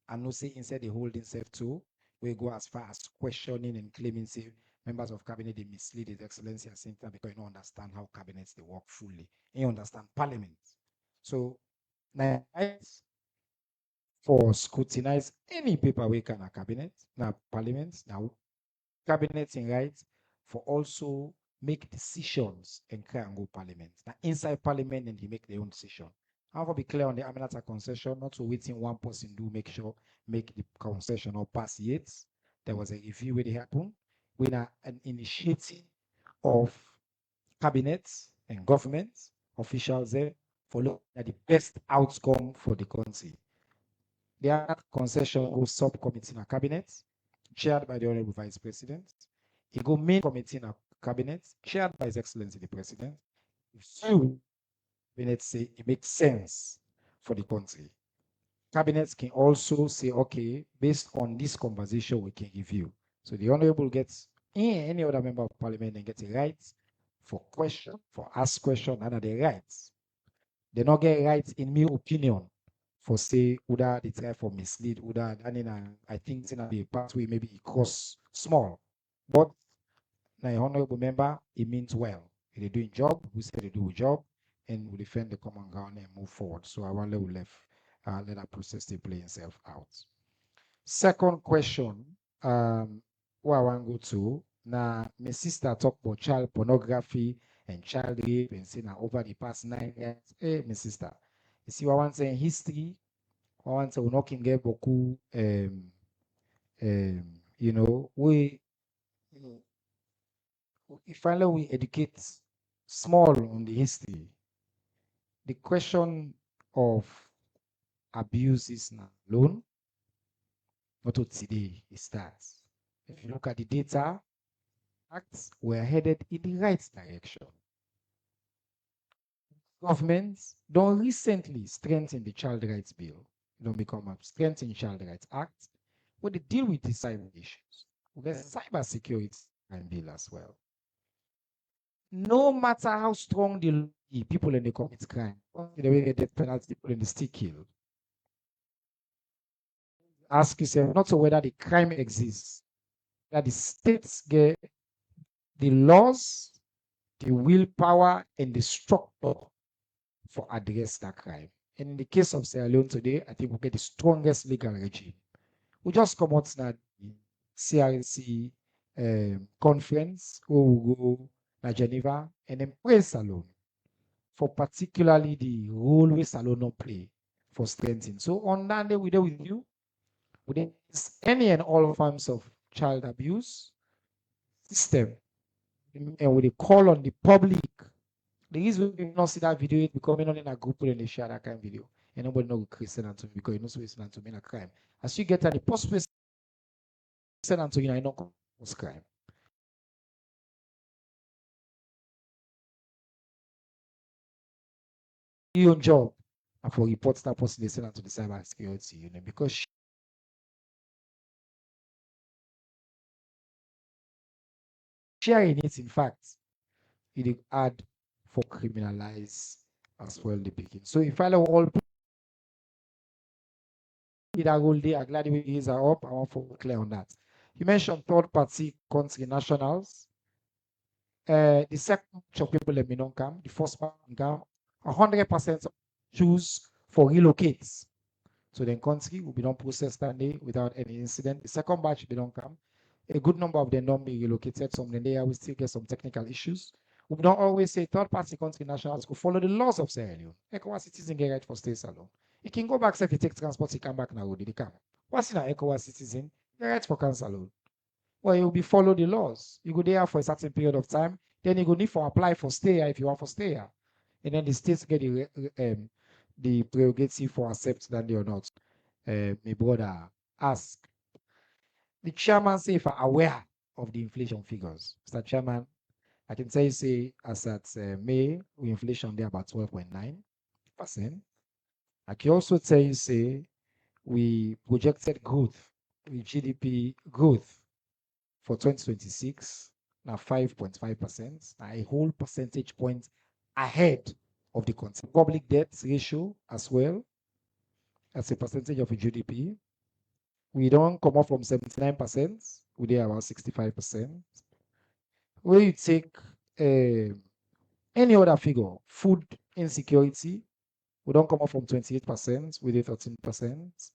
I know say inside the holding self too, we go as far as questioning and claiming say members of cabinet they mislead His Excellency at same time because you don't understand how cabinets they work fully. And you understand parliament. So now for scrutinize any paper we can a cabinet, now parliament, now cabinet in right for also make decisions and cry and go parliament. Now inside parliament and they make their own decision. I want to be clear on the Aminata concession, not to waiting one person do make sure make the concession or pass yet. There was a review where they happen with an initiative of cabinets and government officials there for looking at the best outcome for the country. The other concession goes subcommittee in a cabinet, chaired by the Honorable Vice President. It go main committee in a cabinet, chaired by His Excellency the President. Few cabinets say it makes sense for the country. Cabinets can also say, okay, based on this conversation, we can review. So the Honorable gets any other member of Parliament and gets a right for question, for ask question, and the rights. They not get rights in my opinion for say Uda they try for mislead Uda and then I think in the pathway maybe it costs small. But now honorable member, it means well. If they doing job, we say they do a job and we defend the common ground and move forward. So I want to let that process to play itself out. Second question, where I want to go to now my sister talk about child pornography and child rape and say now over the past 9 years. Hey, my sister, you see what I want to say in history, I want to not get beaucoup we finally we educate small on the history. The question of abuse is not alone, not to today it starts. If you look at the data, acts were headed in the right direction. Governments don't recently strengthen the Child Rights Bill. It don't become a strengthen Child Rights Act, where they deal with the cyber issues. There's cyber security and bill as well. No matter how strong the people in the commit crime, the way they death penalty, people in the still kill. Ask yourself not so whether the crime exists, that the states get the laws, the willpower, and the structure for address that crime. And in the case of Sierra Leone today, I think we get the strongest legal regime. We just come out now the CRC conference, we will go to Geneva and then praise Salone for particularly the role we Salone play for strengthening. So on that day, we do with you, with any and all forms of child abuse system, and we call on the public. The reason we not see that video is because we not in a group and they share that kind of video. And nobody know Christian Anthony because you know so it's to mean a crime. As you get at the possible Christian Anthony, I know it's crime. Your job and for report that person they send to the cyber security, because sharing it, in fact, it add for criminalize as well the picking. So if I all that whole day, I'm glad we are up. I want to clear on that. You mentioned third party country nationals. The second of people let me know come. The first one come. 100% choose for relocates. So the country will be not processed that day without any incident. The second batch they don't come. A good number of them don't be relocated. Some of them there will still get some technical issues. We don't always say third party country nationals will follow the laws of Sierra Leone. ECOWAS citizen get right for stays alone. He can go back, say if he take transport, he come back now. Did he come? What's in an ECOWAS citizen? Get right for council alone. Well, you will be follow the laws. You go there for a certain period of time. Then you go need for apply for stay if you want for stay. And then the states get the prerogative for accept that or not. My brother ask. The chairman say if are aware of the inflation figures. Mr. Chairman, I can tell you say as at May, inflation there about 12.9%. I can also tell you say we projected growth with GDP growth for 2026 now 5.5%, a whole percentage point ahead of the country. Public debt ratio as well as a percentage of GDP. We don't come up from 79%, we are about 65%. When you take any other figure, food insecurity, we don't come up from 28%, we did 13%.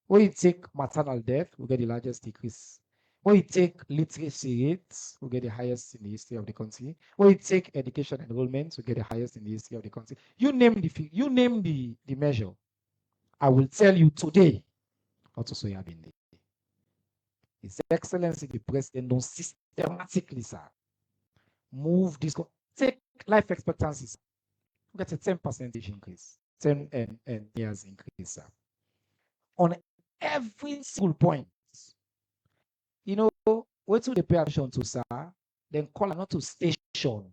When you take maternal death, we get the largest decrease. When you take literacy rates, we get the highest in the history of the country. When you take education enrollment, we get the highest in the history of the country. You name the measure. I will tell you today how to say I've been there. His Excellency the President don't systematically, sir, move this. Take life expectancy, sir. We get a 10% increase, 10 and years increase, sir. On every single point. You know, what do they pay attention to, sir? Then call not to station.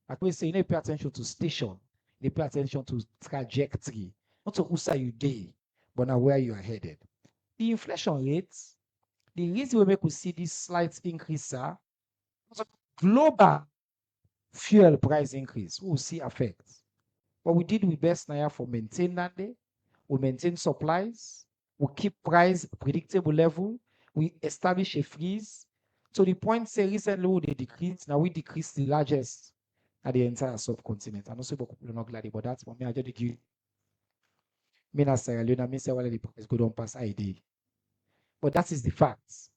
Like we say, you need to pay attention to station. They pay attention to trajectory. Not to who you day, but now where you are headed. The inflation rates, the reason we make we see this slight increase, sir, global fuel price increase, we will see effects. What we did with best now for maintain that day, we maintain supplies, we keep price predictable level, we establish a freeze. To the point say recently we decrease, now we decrease the largest at the entire subcontinent. I know some people are not glad about that, but me I just give me na Sierra Leone, me say well the price go down past ID. But that is the facts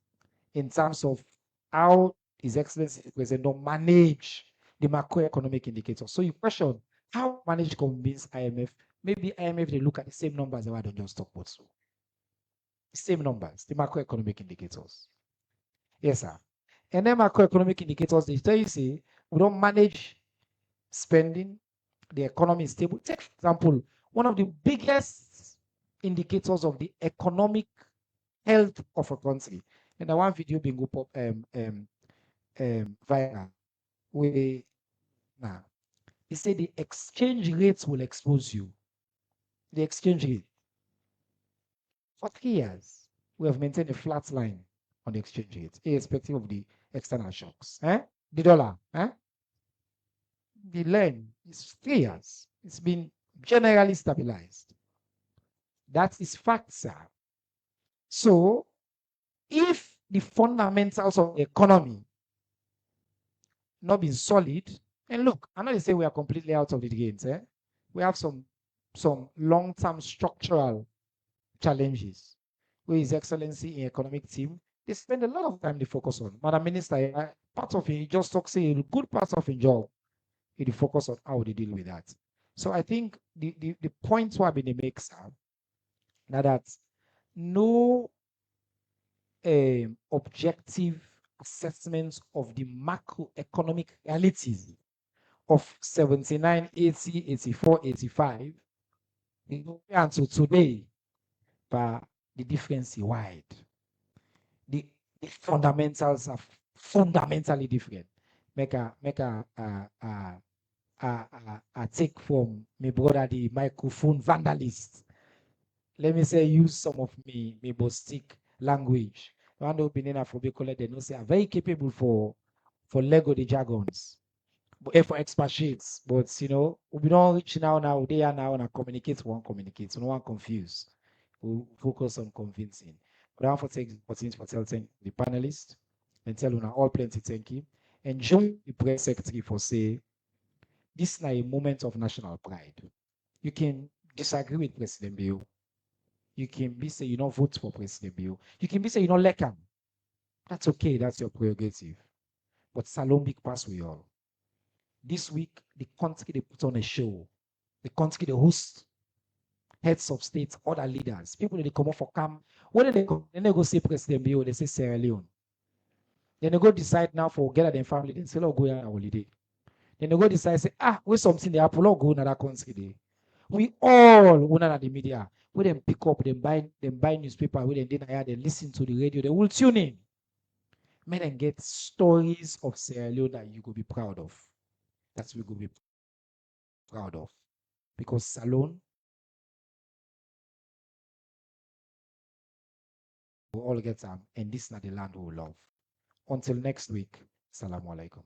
in terms of how His Excellency the President don't manage the macroeconomic indicators. So you question how manage convince IMF? Maybe IMF they look at the same numbers that I don't just talk about. So the same numbers, the macroeconomic indicators. Yes, sir. And then macroeconomic indicators, they tell you say we don't manage spending, the economy is stable. Take for example, one of the biggest indicators of the economic health of a country. And I one video being go pop viral. We now he said the exchange rates will expose you. The exchange rate. For 3 years, we have maintained a flat line on the exchange rate, irrespective of the external shocks. The dollar, the yen is 3 years. It's been generally stabilized. That is fact, sir. So, if the fundamentals of the economy not been solid, and look, I'm not say we are completely out of the games. We have some long-term structural challenges. Where His Excellency in economic team, they spend a lot of time to focus on. Madam Minister, part of it, just talk say a good part of your job, it focus on how they deal with that. So I think the point where we make, sir, now that no objective assessments of the macroeconomic realities of 79, 80, 84, 85, until today, but the difference is wide. The fundamentals are fundamentally different. Make a take from my brother the microphone vandalist. Let me say use some of me bostic language. One opinion Afrobe they know say are very capable for Lego the jargons. But for expatriates. But you know, we don't reach now, they are now and communicate, no one confused. We focus on convincing. But I want to take the opportunity for telling the panelists and tell you now all plenty thank you. And join the press secretary for say this is now a moment of national pride. You can disagree with President Bill. You can be say you don't vote for President Bill. You can be say you don't like him. That's okay, that's your prerogative. But Salon big pass we all. This week, the country they put on a show. The country they host heads of states, other leaders, people that they come up for camp. When they go say President Bill, they say Sierra Leone. Then they go decide now for get their family, then say, oh, go on holiday. Then they go decide, say, wait something they happen, oh, go another country day. We all, when at the media, we then pick up, then buy newspaper, we then hear, they listen to the radio, they will tune in. May then get stories of Sierra Leone that you could be proud of. That's we could be proud of. Because Salone, we all get and this is not the land we love. Until next week, Assalamu alaikum.